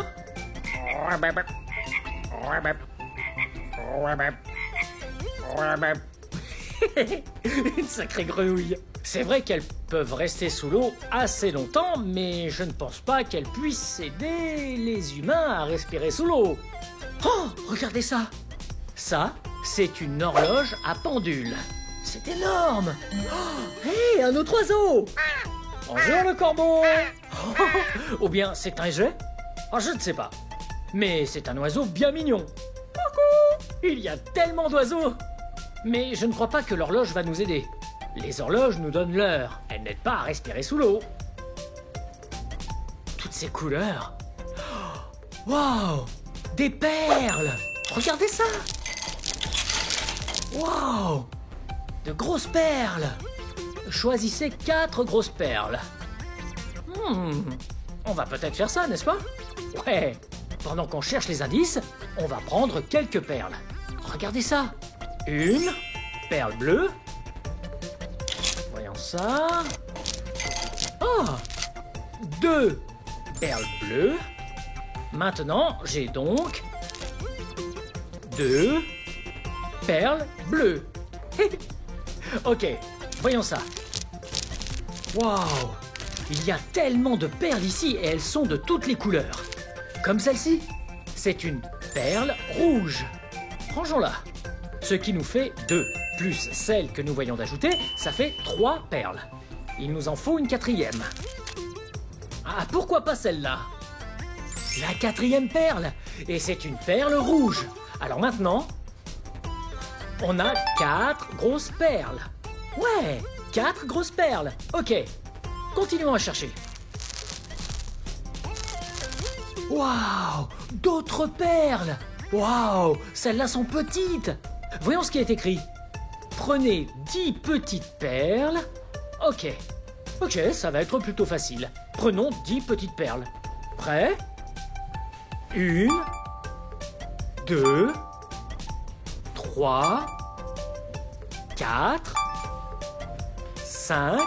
Une sacrée grenouille. C'est vrai qu'elles peuvent rester sous l'eau assez longtemps, mais je ne pense pas qu'elles puissent aider les humains à respirer sous l'eau. Oh, regardez ça. Ça, c'est une horloge à pendule. C'est énorme. Oh, hé, un autre oiseau. Bonjour le corbeau. Ou bien c'est un jet? Oh, je ne sais pas. Mais c'est un oiseau bien mignon. Coucou. Il y a tellement d'oiseaux. Mais je ne crois pas que l'horloge va nous aider. Les horloges nous donnent l'heure. Elles n'aident pas à respirer sous l'eau. Toutes ces couleurs. Waouh! Des perles! Regardez ça! Waouh! De grosses perles! Choisissez 4 grosses perles. On va peut-être faire ça, n'est-ce pas? Ouais! Pendant qu'on cherche les indices, on va prendre quelques perles. Regardez ça! Une perle bleue. Voyons ça. Oh! 2 perles bleues. Maintenant, j'ai donc 2 perles bleues. Ok, voyons ça. Waouh! Il y a tellement de perles ici et elles sont de toutes les couleurs. Comme celle-ci. C'est une perle rouge. Rangeons-la. Ce qui nous fait 2, plus celle que nous voyons d'ajouter, ça fait 3 perles. Il nous en faut une 4e. Ah, pourquoi pas celle-là? La 4e perle. Et c'est une perle rouge. Alors maintenant, on a 4 grosses perles. Ouais, 4 grosses perles. Ok, continuons à chercher. Waouh, d'autres perles. Waouh, celles-là sont petites. Voyons ce qui est écrit. Prenez 10 petites perles. Ok, ça va être plutôt facile. Prenons 10 petites perles. Prêt? 1, 2, 3, 4, 5,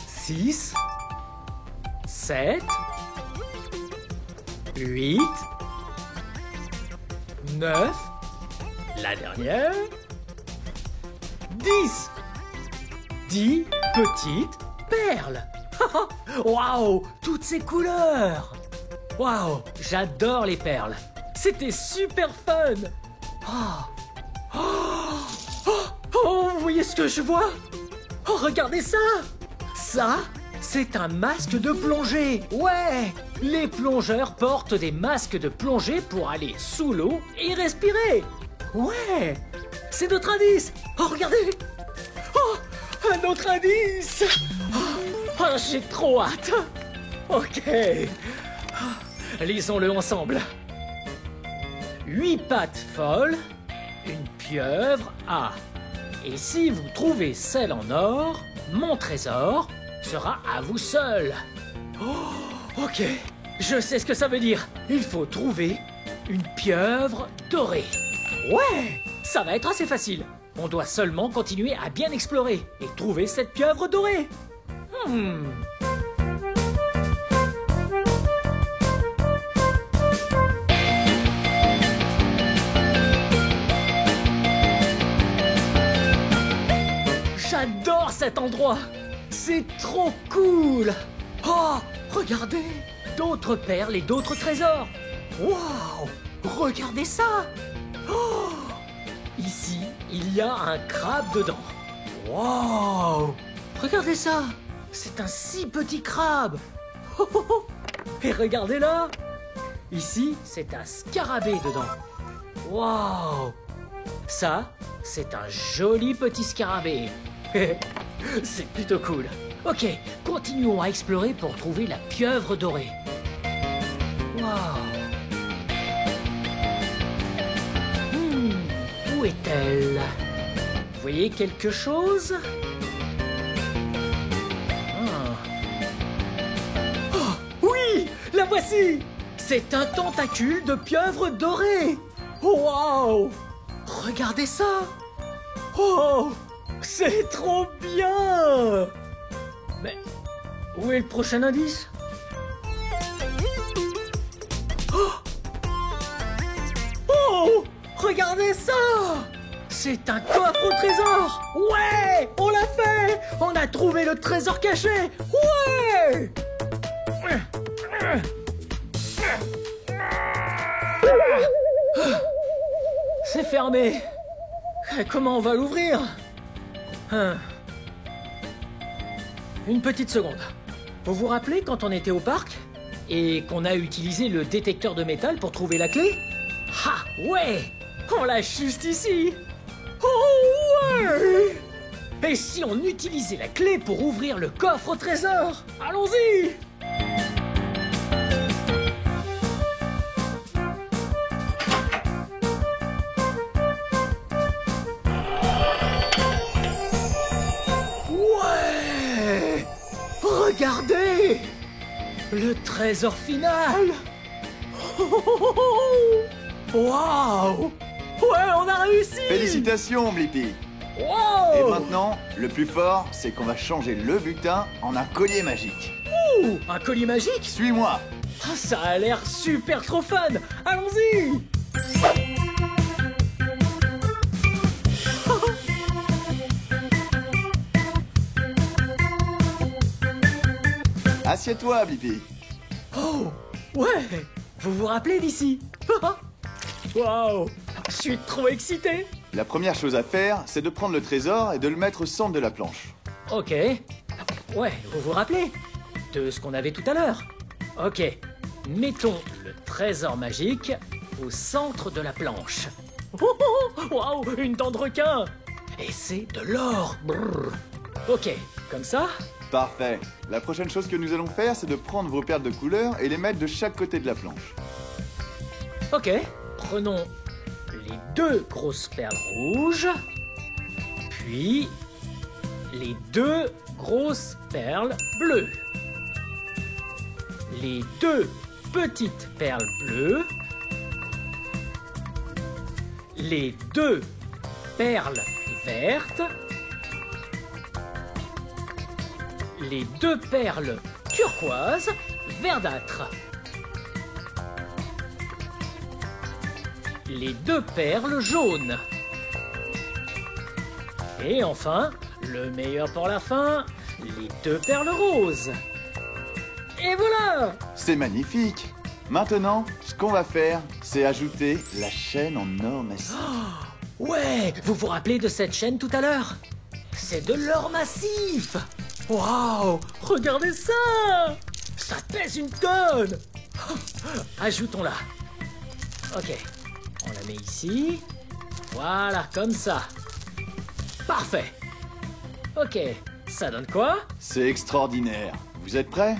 6, 7, 8, 9, la dernière, 10. 10 petites perles. Waouh, toutes ces couleurs. Waouh, j'adore les perles. C'était super fun. Oh, vous voyez ce que je vois? Oh, regardez ça. Ça, c'est un masque de plongée. Ouais, les plongeurs portent des masques de plongée pour aller sous l'eau et respirer. Ouais, c'est notre indice. Oh, regardez. Oh, un autre indice. Oh, j'ai trop hâte. Ok. Lisons-le ensemble. 8 pattes folles, une pieuvre a. Et si vous trouvez celle en or, mon trésor sera à vous seul. Oh, ok, je sais ce que ça veut dire. Il faut trouver une pieuvre dorée. Ouais, ça va être assez facile. On doit seulement continuer à bien explorer et trouver cette pieuvre dorée. J'adore cet endroit. C'est trop cool. Oh, regardez, d'autres perles et d'autres trésors. Waouh, regardez ça. Oh, ici, il y a un crabe dedans. Waouh, regardez ça. C'est un si petit crabe. Oh, oh, oh. Et regardez là. Ici, c'est un scarabée dedans. Waouh. Ça, c'est un joli petit scarabée. C'est plutôt cool. Ok, continuons à explorer pour trouver la pieuvre dorée. Waouh. Où est-elle? Vous voyez quelque chose? Oh, oui! La voici! C'est un tentacule de pieuvre doré! Waouh! Regardez ça! Oh! C'est trop bien! Mais où est le prochain indice? Oh! Regardez ça! C'est un coffre au trésor! Ouais! On l'a fait! On a trouvé le trésor caché! Ouais! C'est fermé! Comment on va l'ouvrir? Une petite seconde. Vous vous rappelez quand on était au parc? Et qu'on a utilisé le détecteur de métal pour trouver la clé? Ah, ouais! On l'a juste ici! Oh, ouais! Et si on utilisait la clé pour ouvrir le coffre au trésor? Allons-y! Ouais! Regardez! Le trésor final! Waouh! Ouais, on a réussi! Félicitations, Blippi. Wow! Et maintenant, le plus fort, c'est qu'on va changer le butin en un collier magique. Ouh, un collier magique? Suis-moi. Ah, ça a l'air super trop fun! Allons-y! Assieds-toi, Blippi. Oh! Ouais! Vous vous rappelez d'ici? Waouh! Je suis trop excité! La première chose à faire, c'est de prendre le trésor et de le mettre au centre de la planche. Ok. Ouais, vous vous rappelez de ce qu'on avait tout à l'heure? Ok. Mettons le trésor magique au centre de la planche. Oh, oh, oh, waouh, une dent de requin! Et c'est de l'or! Brrr. Ok, comme ça? Parfait. La prochaine chose que nous allons faire, c'est de prendre vos perles de couleur et les mettre de chaque côté de la planche. Ok, prenons les deux grosses perles rouges, puis les deux grosses perles bleues, les deux petites perles bleues, les deux perles vertes, les deux perles turquoises verdâtres, les deux perles jaunes. Et enfin, le meilleur pour la fin, les deux perles roses. Et voilà! C'est magnifique. Maintenant, ce qu'on va faire, c'est ajouter la chaîne en or massif. Ouais, vous vous rappelez de cette chaîne tout à l'heure? C'est de l'or massif! Waouh! Regardez ça! Ça pèse une tonne! Ajoutons-la. Ok, on la met ici. Voilà, comme ça. Parfait. Ok, ça donne quoi? C'est extraordinaire. Vous êtes prêts?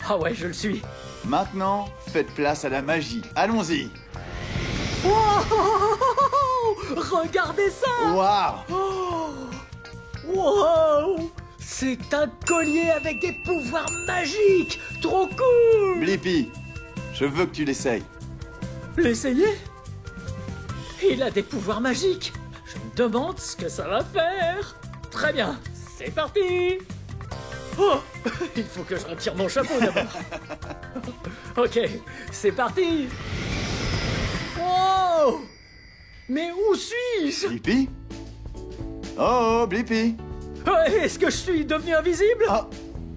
Ah ouais, je le suis. Maintenant, faites place à la magie. Allons-y. Wow! Regardez ça! Waouh! Wow! C'est un collier avec des pouvoirs magiques! Trop cool! Blippi, je veux que tu l'essayes. L'essayer? Il a des pouvoirs magiques! Je me demande ce que ça va faire! Très bien, c'est parti! Oh! Il faut que je retire mon chapeau d'abord! Ok, c'est parti! Wow! Mais où suis-je? Blippi? Oh, Blippi! Est-ce que je suis devenu invisible? Ah,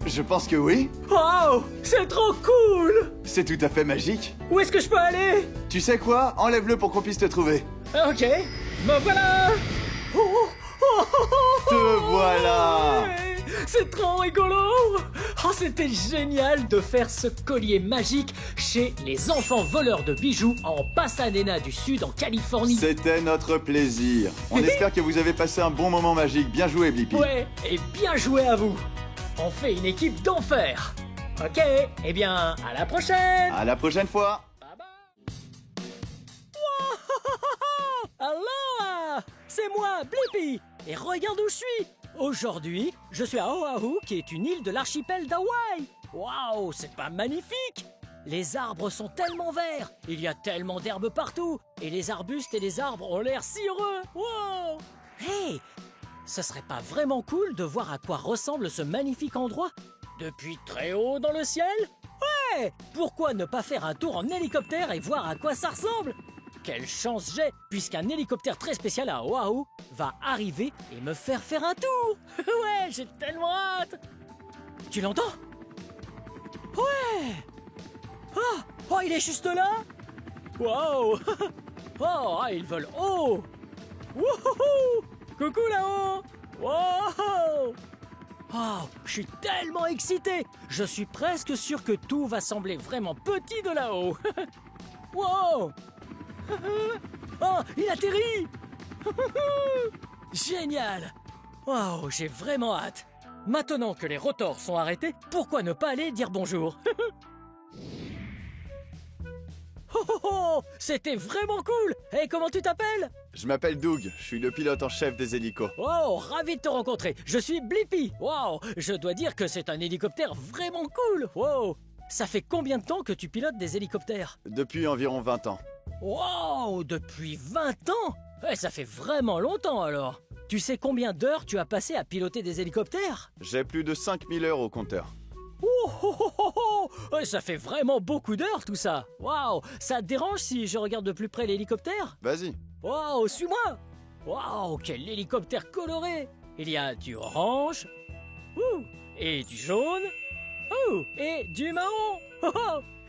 je pense que oui. Wow! C'est trop cool! C'est tout à fait magique. Où est-ce que je peux aller? Tu sais quoi? Enlève-le pour qu'on puisse te trouver. Ok, me voilà! Te voilà! Ouais, c'est trop rigolo! Oh, c'était génial de faire ce collier magique chez les enfants voleurs de bijoux en Pasadena du Sud, en Californie. C'était notre plaisir. On espère que vous avez passé un bon moment magique. Bien joué, Blippi. Ouais, et bien joué à vous! On fait une équipe d'enfer! Ok, eh bien, à la prochaine! À la prochaine fois. Bye bye! Aloha! c'est moi, Blippi. Et regarde où je suis. Aujourd'hui, je suis à Oahu, qui est une île de l'archipel d'Hawaï. Waouh, c'est pas magnifique? Les arbres sont tellement verts, il y a tellement d'herbes partout, et les arbustes et les arbres ont l'air si heureux. Wow! Hey, ce serait pas vraiment cool de voir à quoi ressemble ce magnifique endroit depuis très haut dans le ciel? Ouais! Pourquoi ne pas faire un tour en hélicoptère et voir à quoi ça ressemble? Quelle chance j'ai, puisqu'un hélicoptère très spécial à Oahu va arriver et me faire faire un tour. Ouais, j'ai tellement hâte. Tu l'entends? Ouais! Oh, il est juste là? Wow! Oh, ils volent haut! Wouhou! Coucou là-haut! Wow! Oh, je suis tellement excité! Je suis presque sûr que tout va sembler vraiment petit de là-haut! Wow! Oh, il atterrit! Génial! Wow, j'ai vraiment hâte! Maintenant que les rotors sont arrêtés, pourquoi ne pas aller dire bonjour? Oh, c'était vraiment cool! Et comment tu t'appelles? Je m'appelle Doug, je suis le pilote en chef des hélicos. Oh, ravi de te rencontrer. Je suis Blippi. Wow, je dois dire que c'est un hélicoptère vraiment cool. Wow, ça fait combien de temps que tu pilotes des hélicoptères? Depuis environ 20 ans. Wow, depuis 20 ans? Ouais, ça fait vraiment longtemps alors. Tu sais combien d'heures tu as passé à piloter des hélicoptères? J'ai plus de 5000 heures au compteur. Ouais, ça fait vraiment beaucoup d'heures tout ça. Waouh, ça te dérange si je regarde de plus près l'hélicoptère? Vas-y. Waouh, suis-moi! Waouh, quel hélicoptère coloré! Il y a du orange, et du jaune, et du marron.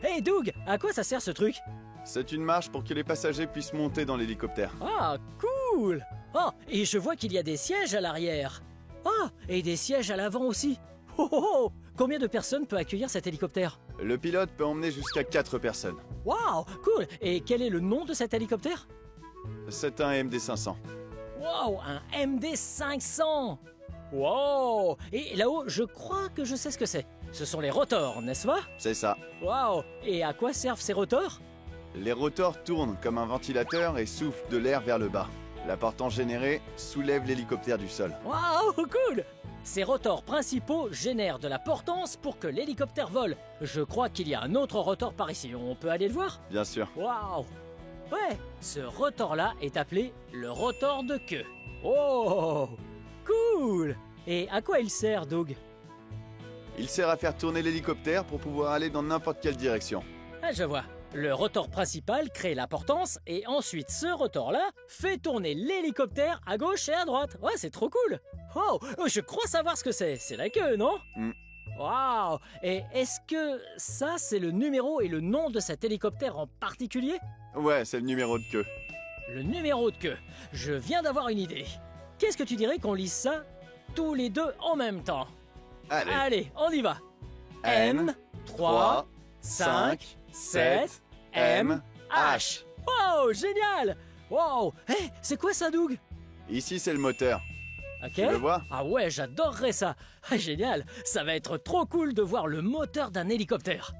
Hey Doug, à quoi ça sert ce truc? C'est une marche pour que les passagers puissent monter dans l'hélicoptère. Ah, cool! Oh, et je vois qu'il y a des sièges à l'arrière. Ah, et des sièges à l'avant aussi. Combien de personnes peut accueillir cet hélicoptère? Le pilote peut emmener jusqu'à 4 personnes. Waouh, cool! Et quel est le nom de cet hélicoptère? C'est un MD-500. Wow, un MD-500! Wow! Et là-haut, je crois que je sais ce que c'est. Ce sont les rotors, n'est-ce pas? C'est ça. Wow! Et à quoi servent ces rotors? Les rotors tournent comme un ventilateur et soufflent de l'air vers le bas. La portance générée soulève l'hélicoptère du sol. Wow, cool! Ces rotors principaux génèrent de la portance pour que l'hélicoptère vole. Je crois qu'il y a un autre rotor par ici. On peut aller le voir? Bien sûr. Waouh! Ouais, ce rotor-là est appelé le rotor de queue. Oh! Cool! Et à quoi il sert, Doug? Il sert à faire tourner l'hélicoptère pour pouvoir aller dans n'importe quelle direction. Ah, je vois. Le rotor principal crée la portance et ensuite ce rotor-là fait tourner l'hélicoptère à gauche et à droite. Ouais, c'est trop cool. Oh, je crois savoir ce que c'est. C'est la queue, non? Waouh! Et est-ce que ça, c'est le numéro et le nom de cet hélicoptère en particulier? Ouais, c'est le numéro de queue. Le numéro de queue. Je viens d'avoir une idée. Qu'est-ce que tu dirais qu'on lise ça tous les deux en même temps? Allez, on y va. M, 3, 5, 7, M, H. Wow, génial! Wow! Hé, c'est quoi ça, Doug? Ici, c'est le moteur. Ok. Tu le vois? Ah ouais, j'adorerais ça. Ah, génial, ça va être trop cool de voir le moteur d'un hélicoptère.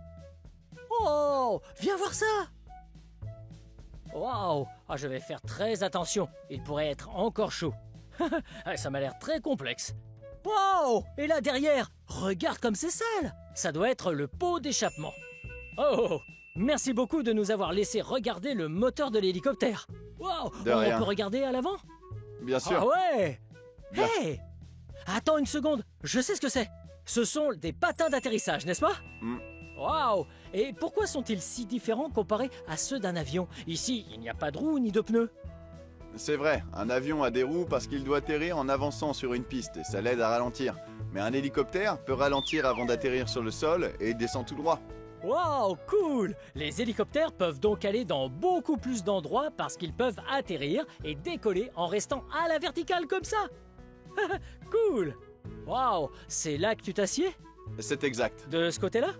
Oh, viens voir ça. Wow, ah, je vais faire très attention. Il pourrait être encore chaud. Ah, ça m'a l'air très complexe. Wow, et là derrière, regarde comme c'est sale. Ça doit être le pot d'échappement. Oh, merci beaucoup de nous avoir laissé regarder le moteur de l'hélicoptère. Wow, De rien. On peut regarder à l'avant? Bien sûr. Ah ouais! Bien. Hey! Attends une seconde, je sais ce que c'est. Ce sont des patins d'atterrissage, n'est-ce pas? Waouh! Et pourquoi sont-ils si différents comparés à ceux d'un avion? Ici, il n'y a pas de roues ni de pneus. C'est vrai, un avion a des roues parce qu'il doit atterrir en avançant sur une piste et ça l'aide à ralentir. Mais un hélicoptère peut ralentir avant d'atterrir sur le sol et descend tout droit. Waouh, cool! Les hélicoptères peuvent donc aller dans beaucoup plus d'endroits parce qu'ils peuvent atterrir et décoller en restant à la verticale comme ça. Cool! Waouh, c'est là que tu t'assieds? C'est exact. De ce côté-là?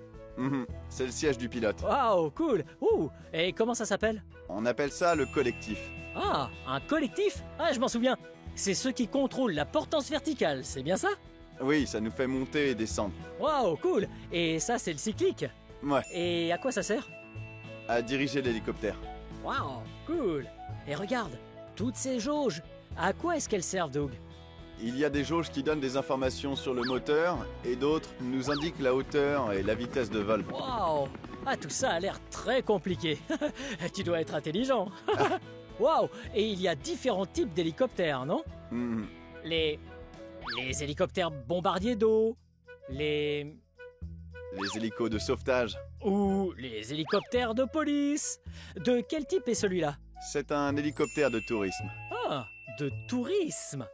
C'est le siège du pilote. Waouh, cool! Ouh, et comment ça s'appelle? On appelle ça le collectif. Ah, un collectif? Ah, je m'en souviens. C'est ceux qui contrôlent la portance verticale, c'est bien ça? Oui, ça nous fait monter et descendre. Waouh, cool! Et ça, c'est le cyclique? Ouais, Et à quoi ça sert? à diriger l'hélicoptère. Waouh, cool! Et regarde, toutes ces jauges, À quoi est-ce qu'elles servent, Doug? Il y a des jauges qui donnent des informations sur le moteur et d'autres nous indiquent la hauteur et la vitesse de vol. Waouh! Ah, tout ça a l'air très compliqué. Tu dois être intelligent. Waouh! Et il y a différents types d'hélicoptères, non? Mhm. Les hélicoptères bombardiers d'eau, les Les hélicos de sauvetage. ou les hélicoptères de police. De quel type est celui-là? C'est un hélicoptère de tourisme. Ah, de tourisme.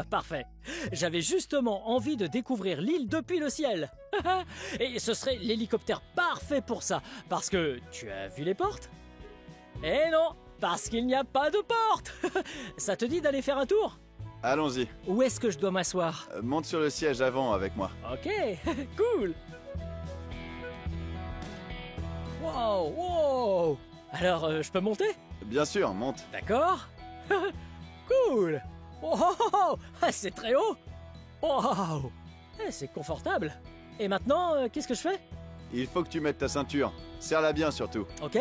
Parfait. J'avais justement envie de découvrir l'île depuis le ciel. Et ce serait l'hélicoptère parfait pour ça. Parce que tu as vu les portes? Eh non, parce qu'il n'y a pas de porte. Ça te dit d'aller faire un tour? Allons-y. Où est-ce que je dois m'asseoir? Monte sur le siège avant avec moi. Ok, cool. Wow, wow. Alors, je peux monter? Bien sûr, monte. D'accord. Cool. Oh, oh, oh, oh, c'est très haut. Wow. C'est confortable. Et maintenant, qu'est-ce que je fais? Il faut que tu mettes ta ceinture. Serre-la bien surtout. Ok.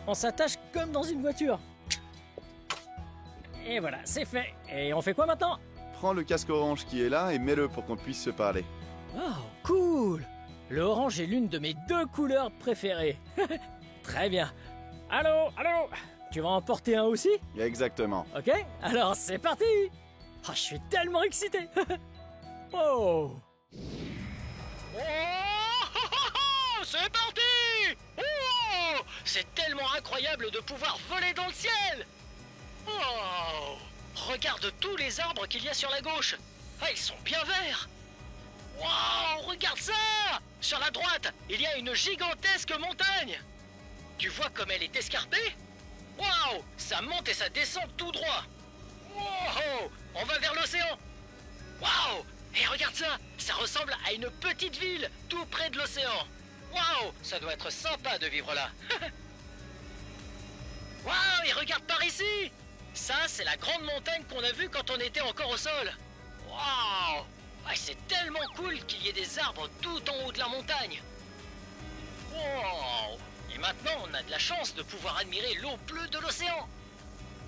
On s'attache comme dans une voiture. Et voilà, c'est fait. Et on fait quoi maintenant? Prends le casque orange qui est là et mets-le pour qu'on puisse se parler. Oh, cool. Le orange est l'une de mes 2 couleurs préférées. Très bien. Allô, allô. Tu vas en porter un aussi? Exactement. Ok, alors c'est parti. Oh, je suis tellement excité. Oh. C'est parti! Oh, c'est tellement incroyable de pouvoir voler dans le ciel! Oh, regarde tous les arbres qu'il y a sur la gauche. Ah, ils sont bien verts. Wow, regarde ça! Sur la droite, il y a une gigantesque montagne. Tu vois comme elle est escarpée? Waouh, ça monte et ça descend tout droit. Wow, on va vers l'océan. Waouh, et regarde ça, ça ressemble à une petite ville tout près de l'océan. Waouh, ça doit être sympa de vivre là. Waouh, et regarde par ici. Ça, c'est la grande montagne qu'on a vue quand on était encore au sol. Waouh, ouais, c'est tellement cool qu'il y ait des arbres tout en haut de la montagne. Wow. Et maintenant, on a de la chance de pouvoir admirer l'eau bleue de l'océan.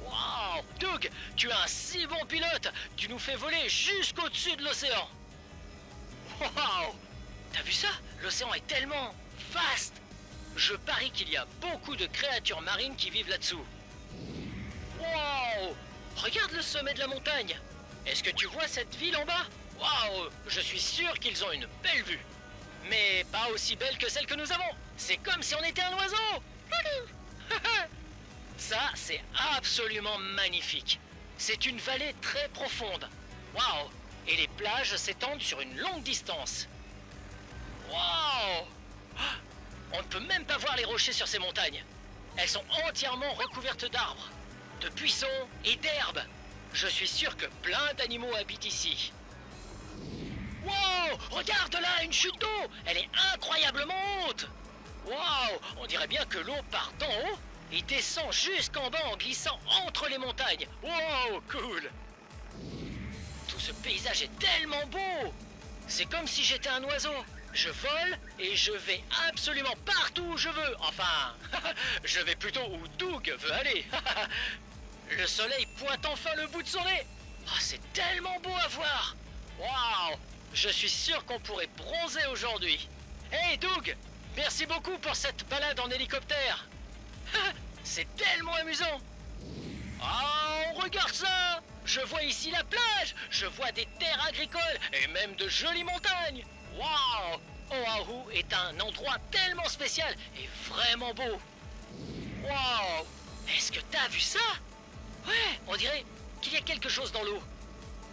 Waouh, Doug, tu es un si bon pilote. Tu nous fais voler jusqu'au-dessus de l'océan. Waouh, t'as vu ça? L'océan est tellement vaste. Je parie qu'il y a beaucoup de créatures marines qui vivent là-dessous. Waouh, regarde le sommet de la montagne. Est-ce que tu vois cette ville en bas? Waouh, je suis sûr qu'ils ont une belle vue. Mais pas aussi belle que celle que nous avons. C'est comme si on était un oiseau. Ça, c'est absolument magnifique. C'est une vallée très profonde. Waouh, et les plages s'étendent sur une longue distance. Waouh, on ne peut même pas voir les rochers sur ces montagnes. Elles sont entièrement recouvertes d'arbres, de buissons et d'herbes. Je suis sûr que plein d'animaux habitent ici. Wow, regarde là, une chute d'eau. Elle est incroyablement haute. Wow, on dirait bien que l'eau part d'en haut et descend jusqu'en bas en glissant entre les montagnes. Wow, cool. Tout ce paysage est tellement beau. C'est comme si j'étais un oiseau. Je vole et je vais absolument partout où je veux. Enfin, je vais plutôt où Doug veut aller. Le soleil pointe enfin le bout de son nez. Oh, c'est tellement beau à voir. Waouh, je suis sûr qu'on pourrait bronzer aujourd'hui. Hey Doug, merci beaucoup pour cette balade en hélicoptère. C'est tellement amusant. Oh, regarde ça. Je vois ici la plage. Je vois des terres agricoles et même de jolies montagnes. Waouh, Oahu est un endroit tellement spécial et vraiment beau. Waouh, est-ce que t'as vu ça? Ouais, on dirait qu'il y a quelque chose dans l'eau.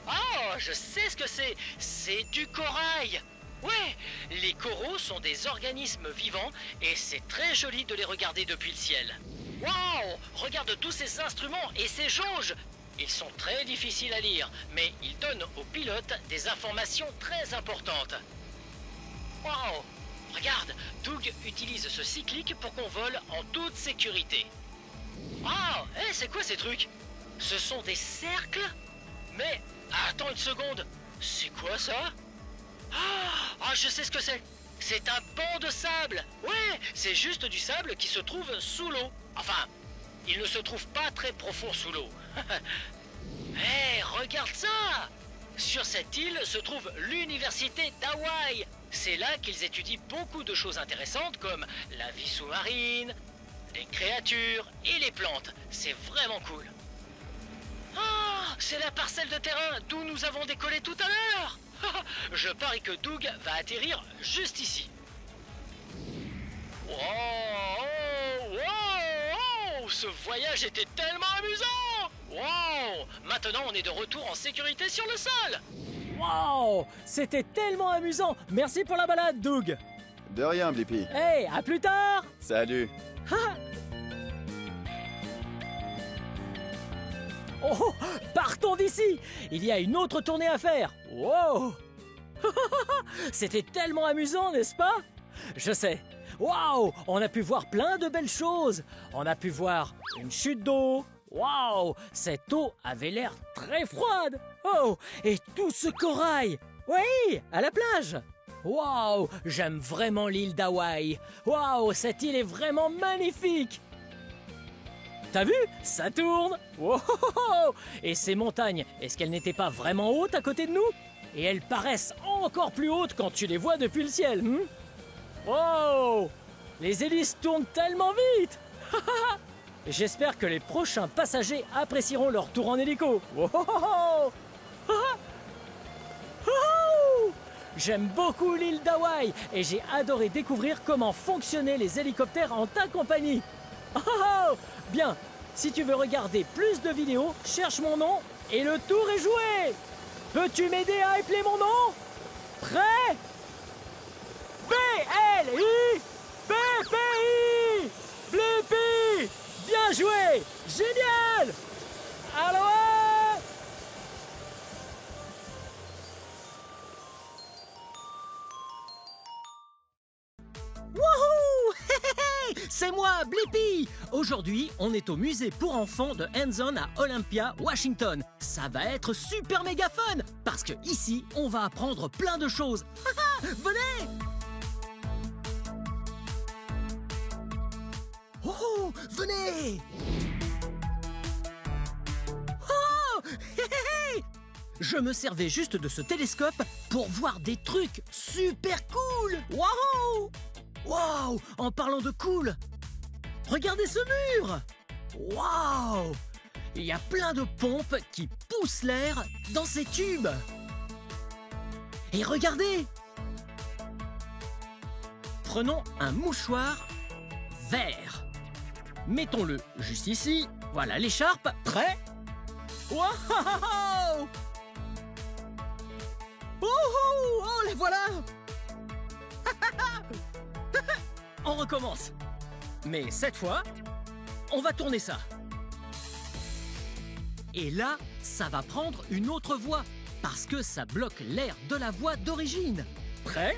Oh, je sais ce que c'est. C'est du corail. Ouais, les coraux sont des organismes vivants et c'est très joli de les regarder depuis le ciel. Waouh, regarde tous ces instruments et ces jauges. Ils sont très difficiles à lire, mais ils donnent aux pilotes des informations très importantes. Waouh, regarde, Doug utilise ce cyclique pour qu'on vole en toute sécurité. Ah, hé, c'est quoi ces trucs? Ce sont des cercles? Mais, attends une seconde, c'est quoi ça? Ah, je sais ce que c'est. C'est un banc de sable. Ouais, c'est juste du sable qui se trouve sous l'eau. Enfin, il ne se trouve pas très profond sous l'eau. Hé, regarde ça! Sur cette île se trouve l'université d'Hawaï. C'est là qu'ils étudient beaucoup de choses intéressantes comme la vie sous-marine, les créatures et les plantes. C'est vraiment cool. Ah, c'est la parcelle de terrain d'où nous avons décollé tout à l'heure. Je parie que Doug va atterrir juste ici. Wow, oh, wow, oh, ce voyage était tellement amusant. Wow, maintenant on est de retour en sécurité sur le sol. Wow! C'était tellement amusant! Merci pour la balade, Doug! De rien, Blippi. Hey, à plus tard! Salut. Oh, partons d'ici! Il y a une autre tournée à faire! Wow! C'était tellement amusant, n'est-ce pas? Je sais. Waouh! On a pu voir plein de belles choses! On a pu voir une chute d'eau! Waouh! Cette eau avait l'air très froide! Oh! Et tout ce corail! Oui! À la plage! Waouh! J'aime vraiment l'île d'Hawaï! Waouh! Cette île est vraiment magnifique! T'as vu? Ça tourne! Wow! Et ces montagnes, est-ce qu'elles n'étaient pas vraiment hautes à côté de nous? Et elles paraissent encore plus hautes quand tu les vois depuis le ciel! Wow! Les hélices tournent tellement vite! J'espère que les prochains passagers apprécieront leur tour en hélico. Wow! J'aime beaucoup l'île d'Hawaï et j'ai adoré découvrir comment fonctionnaient les hélicoptères en ta compagnie. Bien, si tu veux regarder plus de vidéos, cherche mon nom et le tour est joué. Peux-tu m'aider à appeler mon nom? Prêt? B-L-I B-P-I Blippi! Bien joué! Génial! Aloha! Wouhou! C'est moi, Blippi! Aujourd'hui, on est au musée pour enfants de Hands-On à Olympia, Washington. Ça va être super méga fun! Parce que ici, on va apprendre plein de choses. Venez! Oh, venez! Oh! Je me servais juste de ce télescope pour voir des trucs super cool! Waouh! Waouh! En parlant de cool, regardez ce mur! Waouh! Il y a plein de pompes qui poussent l'air dans ces tubes. Et regardez! Prenons un mouchoir vert. Mettons-le juste ici. Voilà l'écharpe. Prêt? Waouh! Oh, les voilà! On recommence. Mais cette fois, on va tourner ça. Et là, ça va prendre une autre voie, parce que ça bloque l'air de la voie d'origine. Prêt?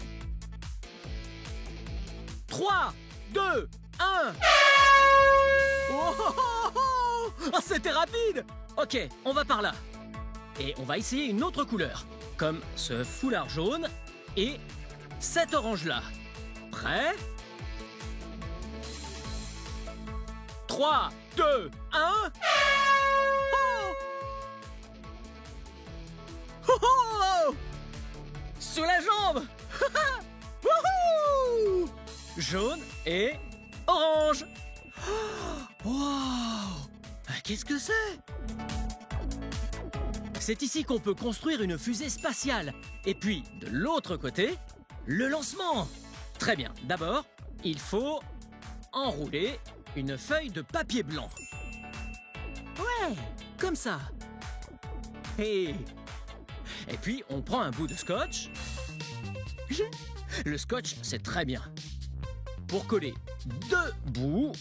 3, 2, 1. Oh, c'était rapide! Ok, on va par là. Et on va essayer une autre couleur, comme ce foulard jaune et cet orange-là. Prêt? 3, 2, 1. Oh! Sous la jambe. Wouhou! Jaune et orange. Wow! Qu'est-ce que c'est? C'est ici qu'on peut construire une fusée spatiale. Et puis, de l'autre côté, le lancement. Très bien. D'abord, il faut enrouler une feuille de papier blanc. Ouais, comme ça. Et puis, on prend un bout de scotch. Le scotch, c'est très bien. Pour coller deux bouts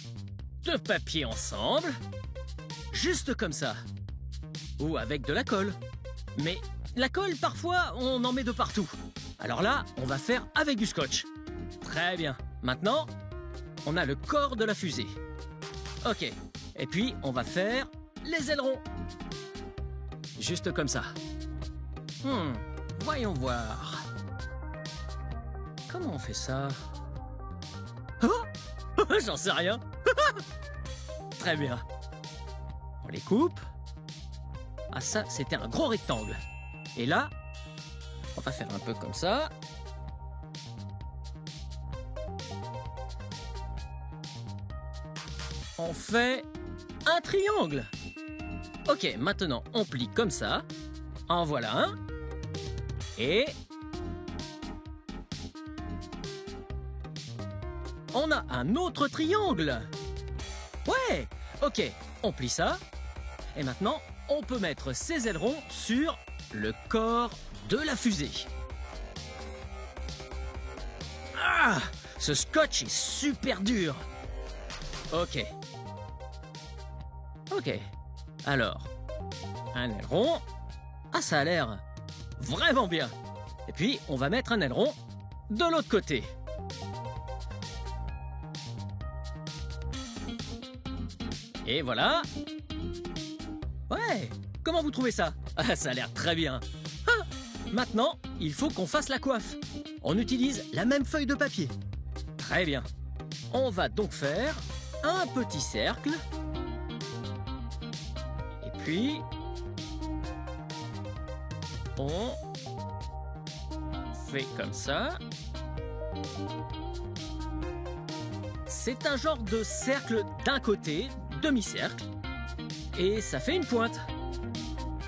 de papier ensemble, juste comme ça. Ou avec de la colle. Mais la colle, parfois, on en met de partout. Alors là, on va faire avec du scotch. Très bien. Maintenant, on a le corps de la fusée. Ok. Et puis, on va faire les ailerons. Juste comme ça. Voyons voir. Comment on fait ça? Oh! J'en sais rien. Très bien. On les coupe. Ah ça, c'était un gros rectangle. Et là, on va faire un peu comme ça. On fait un triangle. Ok, maintenant on plie comme ça. En voilà un. Et on a un autre triangle. Ouais, ok, on plie ça. Et maintenant, on peut mettre ces ailerons sur le corps de la fusée. Ah, ce scotch est super dur. Ok. Ok. Alors, un aileron. Ah, ça a l'air vraiment bien. Et puis, on va mettre un aileron de l'autre côté. Et voilà. Ouais, comment vous trouvez ça? Ah, ça a l'air très bien. Ah, maintenant, il faut qu'on fasse la coiffe. On utilise la même feuille de papier. Très bien. On va donc faire un petit cercle. Et puis, on fait comme ça. C'est un genre de cercle d'un côté, demi-cercle. Et ça fait une pointe.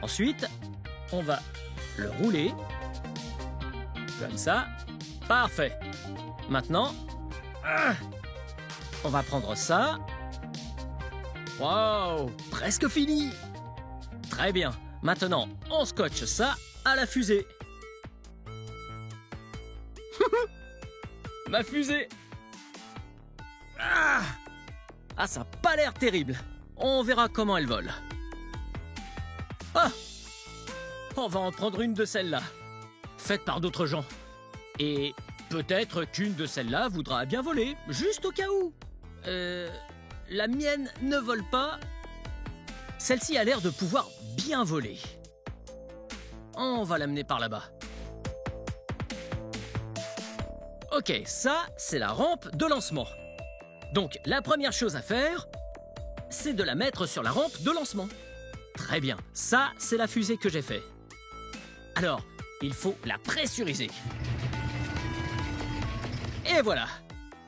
Ensuite, on va le rouler. Comme ça. Parfait. Maintenant, on va prendre ça. Waouh, presque fini. Très bien. Maintenant, on scotche ça à la fusée. Ma fusée. Ah, ça n'a pas l'air terrible. On verra comment elle vole. Ah, on va en prendre une de celles-là, faite par d'autres gens. Et peut-être qu'une de celles-là voudra bien voler, juste au cas où. La mienne ne vole pas. Celle-ci a l'air de pouvoir bien voler. On va l'amener par là-bas. Ok, ça, c'est la rampe de lancement. Donc, la première chose à faire, c'est de la mettre sur la rampe de lancement. Très bien, ça, c'est la fusée que j'ai fait. Alors, il faut la pressuriser. Et voilà.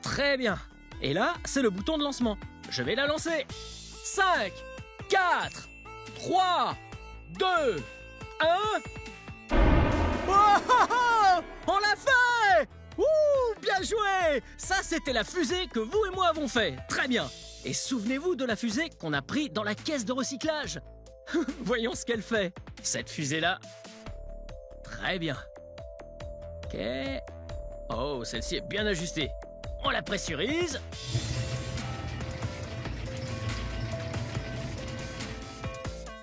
Très bien. Et là, c'est le bouton de lancement. Je vais la lancer. 5, 4, 3, 2, 1... Oh, oh, oh, on l'a fait! Ouh, bien joué! Ça, c'était la fusée que vous et moi avons fait. Très bien. Et souvenez-vous de la fusée qu'on a pris dans la caisse de recyclage. Voyons ce qu'elle fait, cette fusée-là. Très bien. Ok. Oh, celle-ci est bien ajustée. On la pressurise.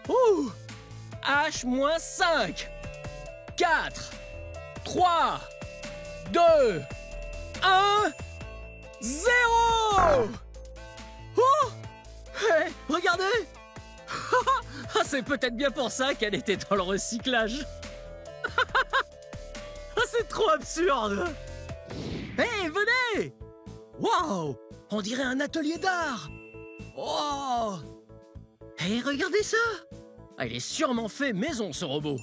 Ouh! H-5. 4, 3, 2, 1, 0! Oh! Hey, regardez! Ah, c'est peut-être bien pour ça qu'elle était dans le recyclage. Ah, c'est trop absurde! Hey, venez! Wow! On dirait un atelier d'art! Oh! Hey, regardez ça! Ah, il est sûrement fait maison, ce robot.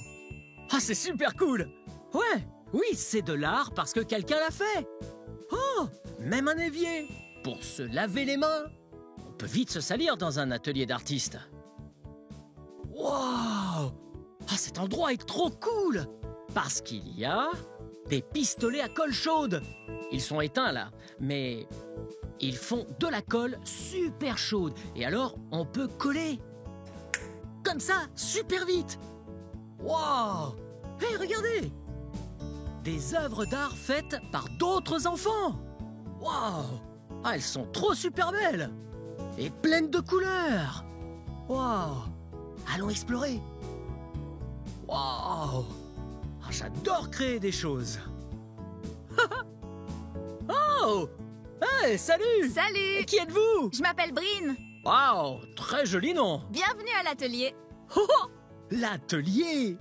Ah, c'est super cool! Ouais, oui, c'est de l'art parce que quelqu'un l'a fait. Oh, même un évier pour se laver les mains. On peut vite se salir dans un atelier d'artiste. Wow! Ah, cet endroit est trop cool parce qu'il y a des pistolets à colle chaude. Ils sont éteints là, mais ils font de la colle super chaude. Et alors, on peut coller. Comme ça, super vite. Wow! Hey, regardez! Des œuvres d'art faites par d'autres enfants. Wow! Ah, elles sont trop super belles et pleines de couleurs. Wow! Allons explorer. Wow! Ah, j'adore créer des choses. Oh! Hey, salut! Salut! Qui êtes-vous? Je m'appelle Brine. Wow! Très joli nom. Bienvenue à l'atelier. Oh! L'atelier!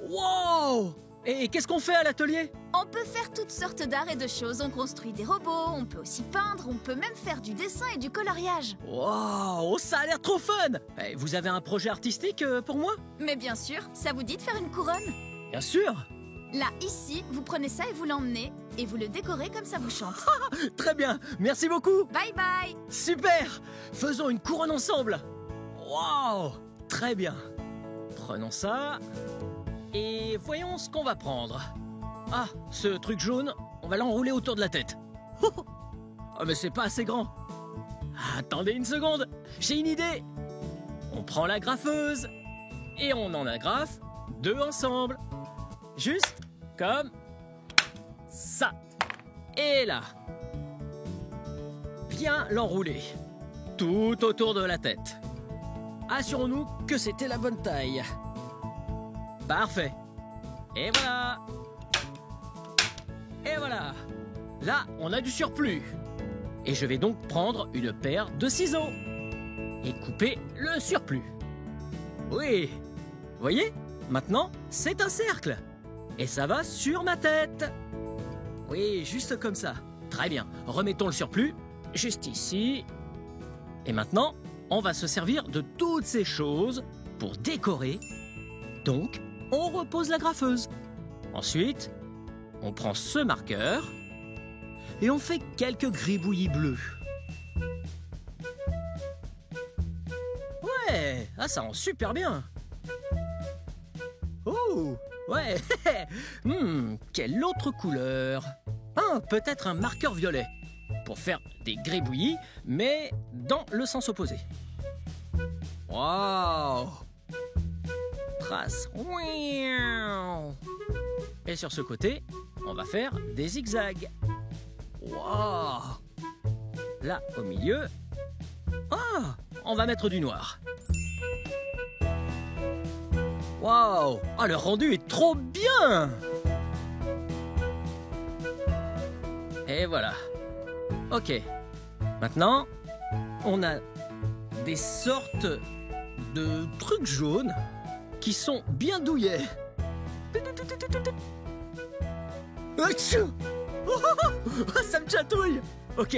Wow! Et qu'est-ce qu'on fait à l'atelier? On peut faire toutes sortes d'arts et de choses. On construit des robots, on peut aussi peindre, on peut même faire du dessin et du coloriage. Wow, ça a l'air trop fun! Vous avez un projet artistique pour moi? Mais bien sûr, ça vous dit de faire une couronne? Bien sûr! Là, ici, vous prenez ça et vous l'emmenez, et vous le décorez comme ça vous chante. Très bien, merci beaucoup! Bye bye! Super! Faisons une couronne ensemble! Wow! Très bien. Prenons ça. Et voyons ce qu'on va prendre. Ah, ce truc jaune, on va l'enrouler autour de la tête. Ah, mais c'est pas assez grand. Attendez une seconde, j'ai une idée. On prend la graffeuse et on en agrafe 2 ensemble. Juste comme ça. Et là. Bien l'enrouler. Tout autour de la tête. Assurons-nous que c'était la bonne taille. Parfait. Et voilà. Et voilà. Là, on a du surplus. Et je vais donc prendre une paire de ciseaux et couper le surplus. Oui. Voyez? Maintenant, c'est un cercle. Et ça va sur ma tête. Oui, juste comme ça. Très bien. Remettons le surplus juste ici. Et maintenant, on va se servir de toutes ces choses pour décorer. Donc, on repose la graffeuse. Ensuite, on prend ce marqueur et on fait quelques gribouillis bleus. Ouais, ah, ça rend super bien. Oh, ouais. Quelle autre couleur? Ah, peut-être un marqueur violet pour faire des gribouillis, mais dans le sens opposé. Waouh! Trace. Et sur ce côté, on va faire des zigzags. Waouh! Là, au milieu. Ah! On va mettre du noir. Waouh! Ah, le rendu est trop bien! Et voilà. Ok. Maintenant, on a des sortes de trucs jaunes qui sont bien douillets. Achou! Oh, ça me chatouille! Ok,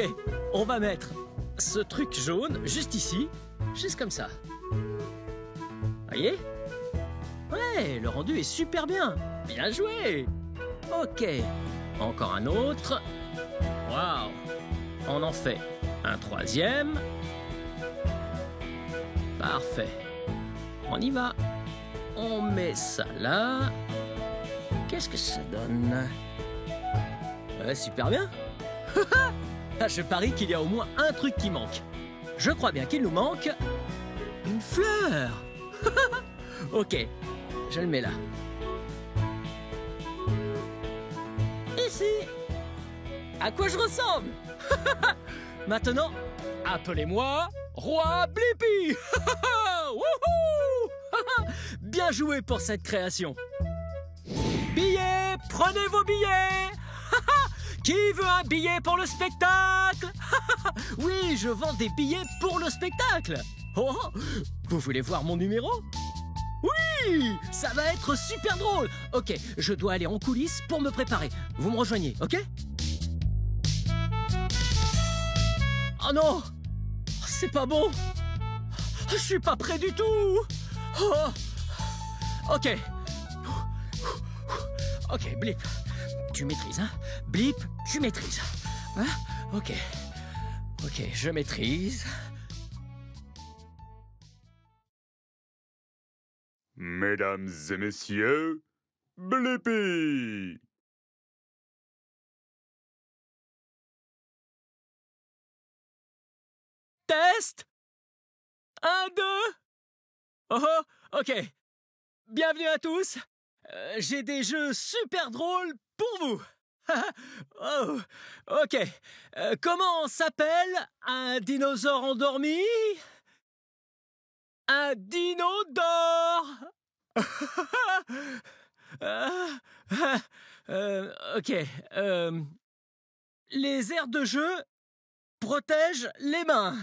on va mettre ce truc jaune juste ici, juste comme ça. Voyez? Ouais, le rendu est super bien. Bien joué! Ok, encore un autre. Waouh! On en fait un troisième. Parfait. On y va. On met ça là. Qu'est-ce que ça donne? Ouais, super bien. Ah, je parie qu'il y a au moins un truc qui manque. Je crois bien qu'il nous manque une fleur. Ok, je le mets là. Ici. À quoi je ressemble? Maintenant, appelez-moi Roi Blippi. Wouhou! Bien joué pour cette création. Billets, prenez vos billets. Qui veut un billet pour le spectacle? Oui, je vends des billets pour le spectacle. Oh, vous voulez voir mon numéro? Oui, ça va être super drôle. Ok, je dois aller en coulisses pour me préparer. Vous me rejoignez, ok? Oh non! C'est pas bon! Je suis pas prêt du tout! Oh. Ok. Ok, Blip. Tu maîtrises, hein? Blip, tu maîtrises. Hein? Ok. Ok, je maîtrise. Mesdames et messieurs, Blippi! Test! 1, 2. Oh, oh, ok. Bienvenue à tous. J'ai des jeux super drôles pour vous. Oh, ok. Comment s'appelle un dinosaure endormi? Un dino d'or. Ok. Les aires de jeu protègent les mains.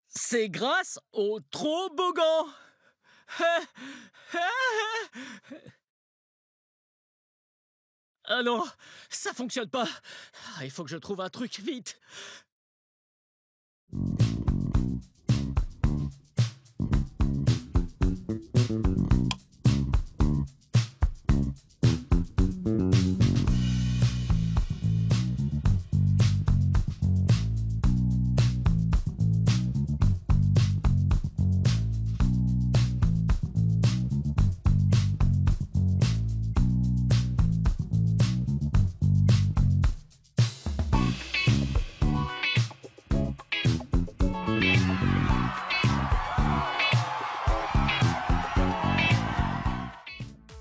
C'est grâce au toboggan. Ah non, ça fonctionne pas. Il faut que je trouve un truc vite.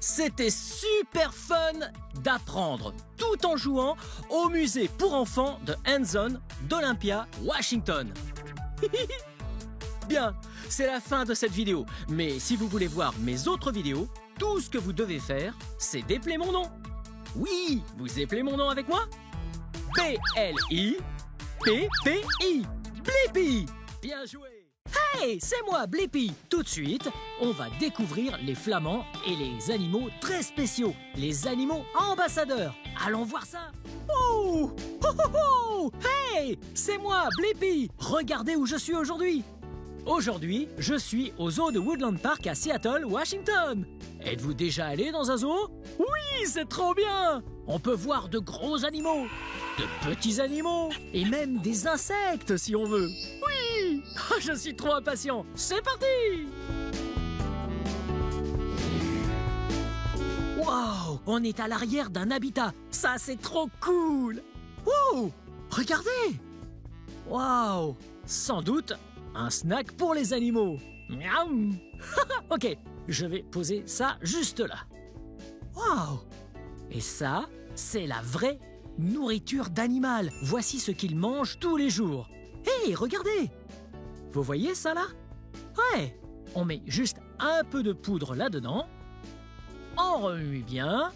C'était super fun d'apprendre tout en jouant au musée pour enfants de Hands-On d'Olympia, Washington. Bien, c'est la fin de cette vidéo. Mais si vous voulez voir mes autres vidéos, tout ce que vous devez faire, c'est d'épeler mon nom. Oui, vous épelez mon nom avec moi? P-L-I-P-P-I. Blippi. Bien joué. Hey, c'est moi, Blippi. Tout de suite, on va découvrir les flamands et les animaux très spéciaux, les animaux ambassadeurs. Allons voir ça. Oh, oh, oh, oh. Hey, c'est moi, Blippi. Regardez où je suis aujourd'hui. Aujourd'hui, je suis au zoo de Woodland Park à Seattle, Washington. Êtes-vous déjà allé dans un zoo? Oui, c'est trop bien. On peut voir de gros animaux, de petits animaux et même des insectes si on veut. Oui, je suis trop impatient. C'est parti. Wow, on est à l'arrière d'un habitat. Ça, c'est trop cool. Wow, regardez. Wow, sans doute un snack pour les animaux. Miaou. Ok, je vais poser ça juste là. Wow. Et ça, c'est la vraie nourriture d'animal. Voici ce qu'ils mangent tous les jours. Hé, regardez. Vous voyez ça là? Ouais. On met juste un peu de poudre là-dedans. On remue bien.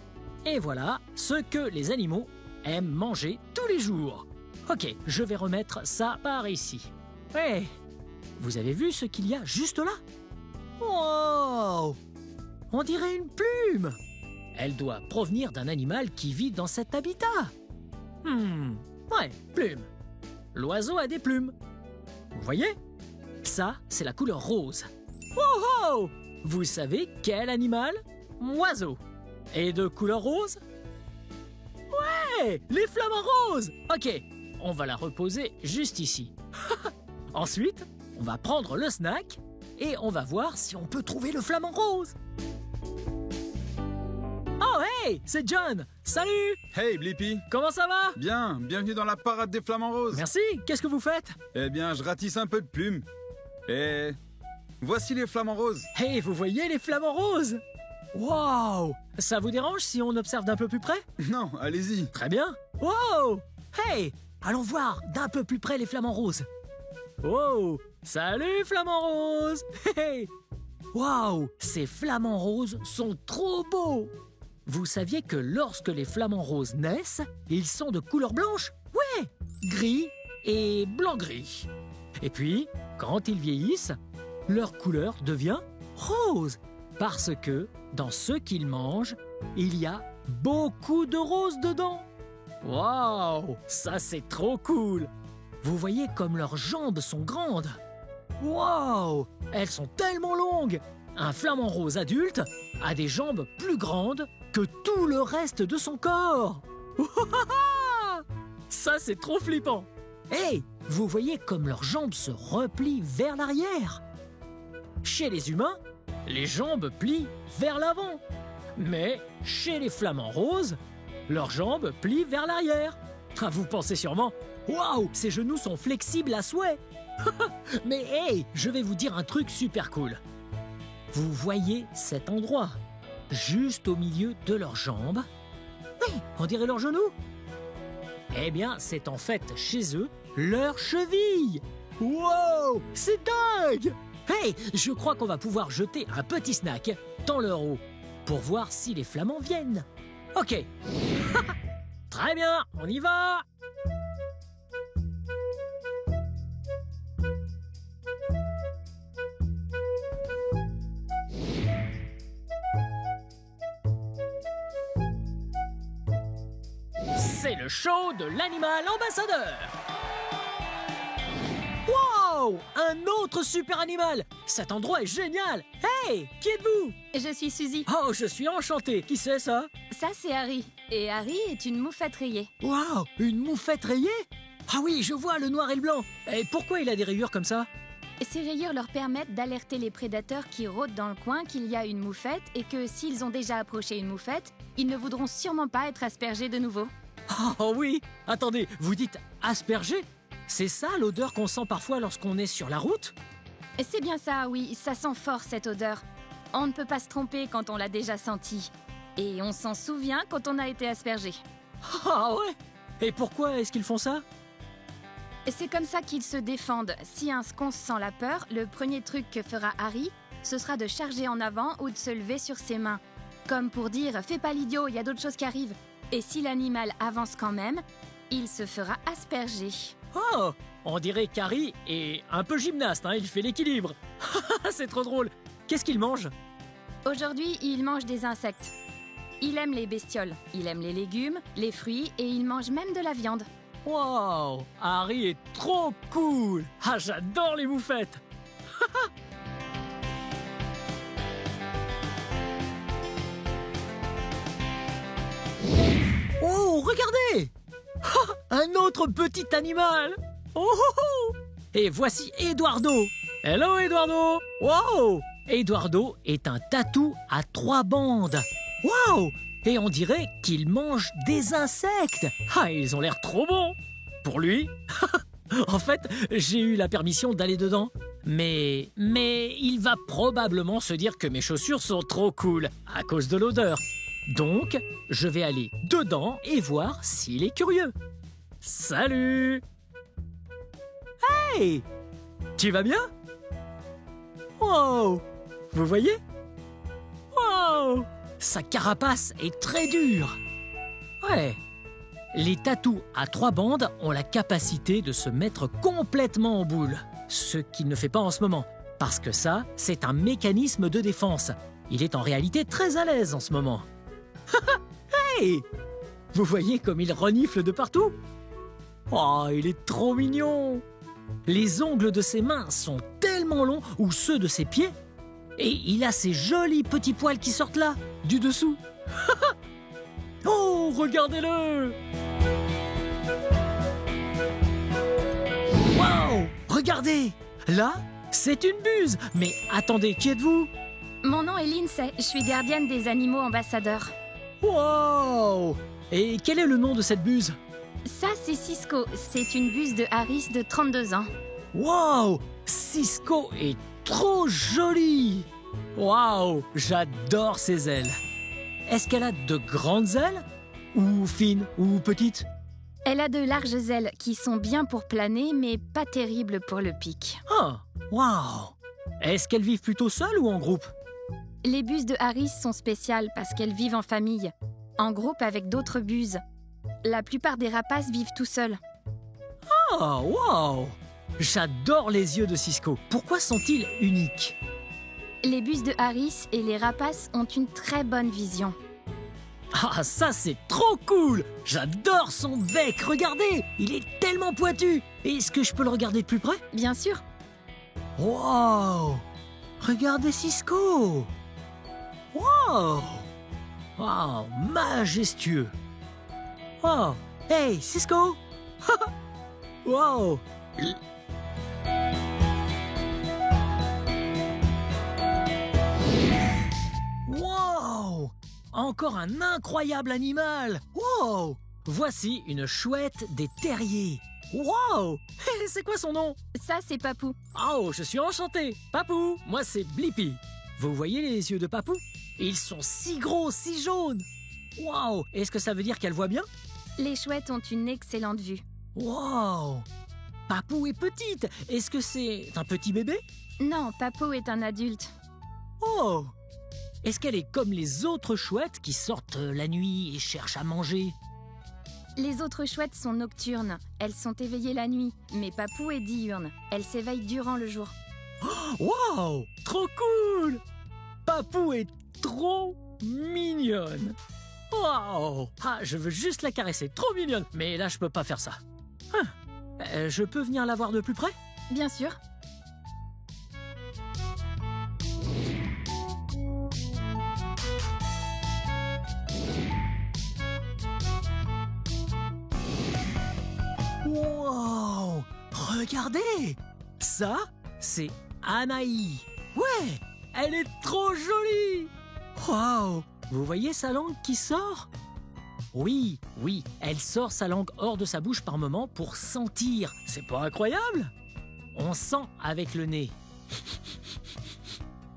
Et voilà ce que les animaux aiment manger tous les jours. Ok, je vais remettre ça par ici. Ouais. Vous avez vu ce qu'il y a juste là? Wow! On dirait une plume! Elle doit provenir d'un animal qui vit dans cet habitat. Ouais, plume. L'oiseau a des plumes. Vous voyez? Ça, c'est la couleur rose. Wow! Vous savez quel animal? Oiseau. Et de couleur rose? Ouais! Les flamants roses! Ok, on va la reposer juste ici. Ensuite, on va prendre le snack et on va voir si on peut trouver le flamant rose. Oh hey, c'est John. Salut. Hey Blippi. Comment ça va? Bien, bienvenue dans la parade des flamants roses. Merci, qu'est-ce que vous faites? Eh bien, je ratisse un peu de plumes. Et voici les flamants roses. Hey, vous voyez les flamants roses? Wow. Ça vous dérange si on observe d'un peu plus près? Non, allez-y. Très bien. Wow. Hey, allons voir d'un peu plus près les flamants roses. Wow! Salut flamants roses! Hey! Waouh! Ces flamants roses sont trop beaux! Vous saviez que lorsque les flamants roses naissent, ils sont de couleur blanche? Ouais! Gris et blanc-gris. Et puis, quand ils vieillissent, leur couleur devient rose. Parce que, dans ce qu'ils mangent, il y a beaucoup de roses dedans. Waouh! Ça c'est trop cool! Vous voyez comme leurs jambes sont grandes. Wow! Elles sont tellement longues. Un flamant rose adulte a des jambes plus grandes que tout le reste de son corps. Ça, c'est trop flippant. Hey, vous voyez comme leurs jambes se replient vers l'arrière. Chez les humains, les jambes plient vers l'avant. Mais chez les flamants roses, leurs jambes plient vers l'arrière. Vous pensez sûrement, waouh, ces genoux sont flexibles à souhait. Mais hey, je vais vous dire un truc super cool. Vous voyez cet endroit, juste au milieu de leurs jambes? Oui, on dirait leurs genoux. Eh bien, c'est en fait chez eux leur cheville. Wow, c'est dingue. Hey, je crois qu'on va pouvoir jeter un petit snack dans leur eau pour voir si les flamands viennent. Ok. Très bien, on y va. le show de l'animal ambassadeur. Wow! Un autre super animal! Cet endroit est génial! Hey! Qui êtes-vous? Je suis Suzy. Oh, je suis enchanté! Qui c'est ça? Ça, c'est Harry. Et Harry est une moufette rayée. Wow! Une moufette rayée? Ah oui, je vois le noir et le blanc. Et pourquoi il a des rayures comme ça? Ces rayures leur permettent d'alerter les prédateurs qui rôdent dans le coin qu'il y a une moufette et que s'ils ont déjà approché une moufette, ils ne voudront sûrement pas être aspergés de nouveau. Oh oui! Attendez, vous dites asperger? C'est ça l'odeur qu'on sent parfois lorsqu'on est sur la route? C'est bien ça, oui, ça sent fort cette odeur. On ne peut pas se tromper quand on l'a déjà senti. Et on s'en souvient quand on a été aspergé. Ah ouais? Et pourquoi est-ce qu'ils font ça? C'est comme ça qu'ils se défendent. Si un sconce sent la peur, le premier truc que fera Harry, ce sera de charger en avant ou de se lever sur ses mains. Comme pour dire « fais pas l'idiot, il y a d'autres choses qui arrivent ». Et si l'animal avance quand même, il se fera asperger. Oh! On dirait qu'Harry est un peu gymnaste, hein, il fait l'équilibre. C'est trop drôle. Qu'est-ce qu'il mange? Aujourd'hui, il mange des insectes. Il aime les bestioles, il aime les légumes, les fruits et il mange même de la viande. Wow! Harry est trop cool! Ah, j'adore les moufettes! Oh, regardez! Un autre petit animal! Oh, oh, oh! Et voici Eduardo! Hello, Eduardo! Wow! Eduardo est un tatou à 3 bandes. Wow! Et on dirait qu'il mange des insectes. Ah, ils ont l'air trop bons. Pour lui. En fait, j'ai eu la permission d'aller dedans. Mais il va probablement se dire que mes chaussures sont trop cool à cause de l'odeur. Donc, je vais aller dedans et voir s'il est curieux. Salut! Hey! Tu vas bien? Wow! Vous voyez? Wow! Sa carapace est très dure. Ouais. Les tatous à 3 bandes ont la capacité de se mettre complètement en boule. Ce qu'il ne fait pas en ce moment. Parce que ça, c'est un mécanisme de défense. Il est en réalité très à l'aise en ce moment. Hey! Vous voyez comme il renifle de partout? Oh, il est trop mignon! Les ongles de ses mains sont tellement longs, ou ceux de ses pieds. Et il a ces jolis petits poils qui sortent là, du dessous. Oh, regardez-le! Wow! Regardez! Là, c'est une buse. Mais attendez, qui êtes-vous? Mon nom est Lindsay, je suis gardienne des animaux ambassadeurs. Wow! Et quel est le nom de cette buse? Ça, c'est Cisco. C'est une buse de Harris de 32 ans. Wow! Cisco est trop jolie! Wow! J'adore ses ailes. Est-ce qu'elle a de grandes ailes? Ou fines? Ou petites? Elle a de larges ailes qui sont bien pour planer, mais pas terribles pour le pic. Ah! Wow! Est-ce qu'elles vivent plutôt seules ou en groupe? Les buses de Harris sont spéciales parce qu'elles vivent en famille, en groupe avec d'autres buses. La plupart des rapaces vivent tout seuls. Ah! Wow! J'adore les yeux de Cisco. Pourquoi sont-ils uniques? Les buses de Harris et les rapaces ont une très bonne vision. Ah, ça c'est trop cool! J'adore son bec, regardez! Il est tellement pointu! Est-ce que je peux le regarder de plus près? Bien sûr. Wow! Regardez Cisco! Wow! Wow! Majestueux! Wow! Hey, Cisco! Wow! Wow! Encore un incroyable animal! Wow! Voici une chouette des terriers. Wow! C'est quoi son nom? Ça, c'est Papou. Oh, je suis enchanté! Papou, moi c'est Blippi. Vous voyez les yeux de Papou? Ils sont si gros, si jaunes! Wow! Est-ce que ça veut dire qu'elle voit bien? Les chouettes ont une excellente vue. Wow! Papou est petite! Est-ce que c'est un petit bébé? Non, Papou est un adulte. Oh! Est-ce qu'elle est comme les autres chouettes qui sortent la nuit et cherchent à manger? Les autres chouettes sont nocturnes. Elles sont éveillées la nuit. Mais Papou est diurne. Elle s'éveille durant le jour. Wow! Trop cool! Papou est trop mignonne. Wow! Ah, je veux juste la caresser, trop mignonne. Mais là, je peux pas faire ça. Je peux venir la voir de plus près? Bien sûr. Wow! Regardez! Ça, c'est Anaï. Ouais! Elle est trop jolie! Wow! Vous voyez sa langue qui sort? Oui, elle sort sa langue hors de sa bouche par moment pour sentir. C'est pas incroyable? On sent avec le nez.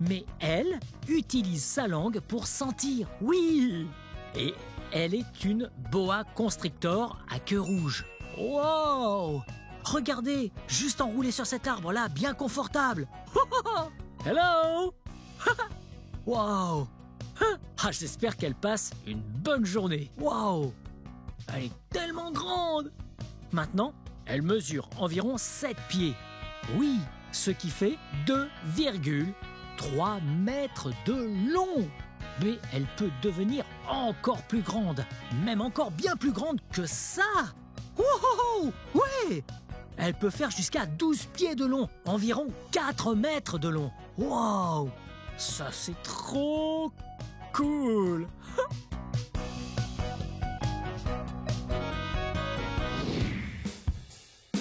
Mais elle utilise sa langue pour sentir. Oui! Et elle est une boa constrictor à queue rouge. Wow! Regardez, juste enroulée sur cet arbre-là, bien confortable. Hello! Wow! Ah, j'espère qu'elle passe une bonne journée. Wow! Elle est tellement grande! Maintenant, elle mesure environ 7 pieds. Oui, ce qui fait 2,3 mètres de long. Mais elle peut devenir encore plus grande, même encore bien plus grande que ça. Wow! Ouais! Elle peut faire jusqu'à 12 pieds de long, environ 4 mètres de long. Wow! Ça, c'est trop cool!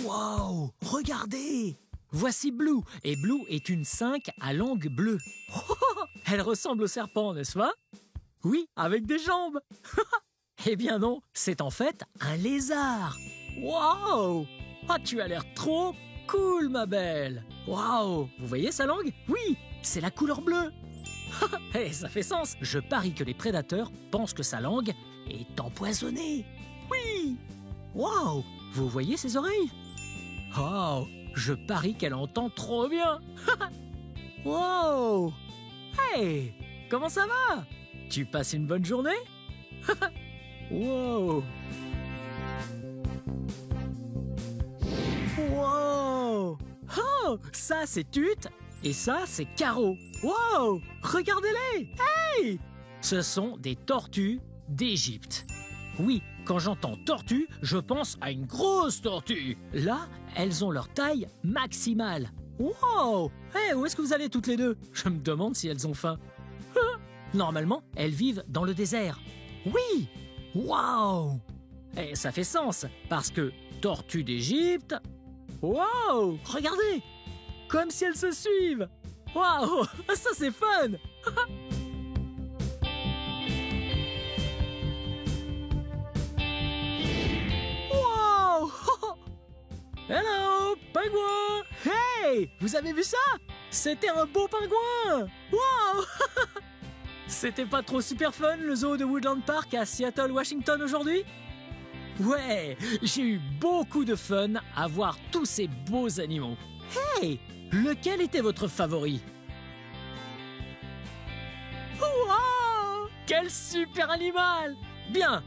Wow! Regardez! Voici Blue, et Blue est une 5 à langue bleue. Elle ressemble au serpent, n'est-ce pas? Oui, avec des jambes. Eh bien non, c'est en fait un lézard. Wow! Ah, tu as l'air trop cool, ma belle. Wow! Vous voyez sa langue? Oui, c'est la couleur bleue. Eh, ça fait sens. Je parie que les prédateurs pensent que sa langue est empoisonnée. Oui! Wow! Vous voyez ses oreilles? Oh! Je parie qu'elle entend trop bien. Wow! Hey! Comment ça va? Tu passes une bonne journée? Wow! Wow! Oh! Ça, c'est Tut et ça, c'est Caro. Wow! Regardez-les! Hey! Ce sont des tortues d'Égypte. Oui, quand j'entends tortue, je pense à une grosse tortue. Là, elles ont leur taille maximale. Wow! Hey, où est-ce que vous allez toutes les deux? Je me demande si elles ont faim. Normalement, elles vivent dans le désert. Oui! Wow! Et ça fait sens, parce que tortue d'Égypte... Wow! Regardez! Comme si elles se suivent! Wow! Ça, c'est fun! Wow! Hello, pingouin! Hey! Vous avez vu ça? C'était un beau pingouin! Wow! C'était pas trop super fun, le zoo de Woodland Park à Seattle, Washington aujourd'hui? Ouais, j'ai eu beaucoup de fun à voir tous ces beaux animaux. Hey! Lequel était votre favori? Wow! Quel super animal! Bien!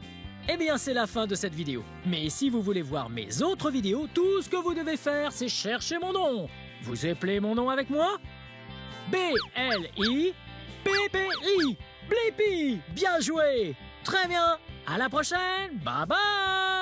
Eh bien, c'est la fin de cette vidéo. Mais si vous voulez voir mes autres vidéos, tout ce que vous devez faire, c'est chercher mon nom. Vous appelez mon nom avec moi? B-L-I-P-P-I. Blippi! Bien joué! Très bien! À la prochaine! Bye bye!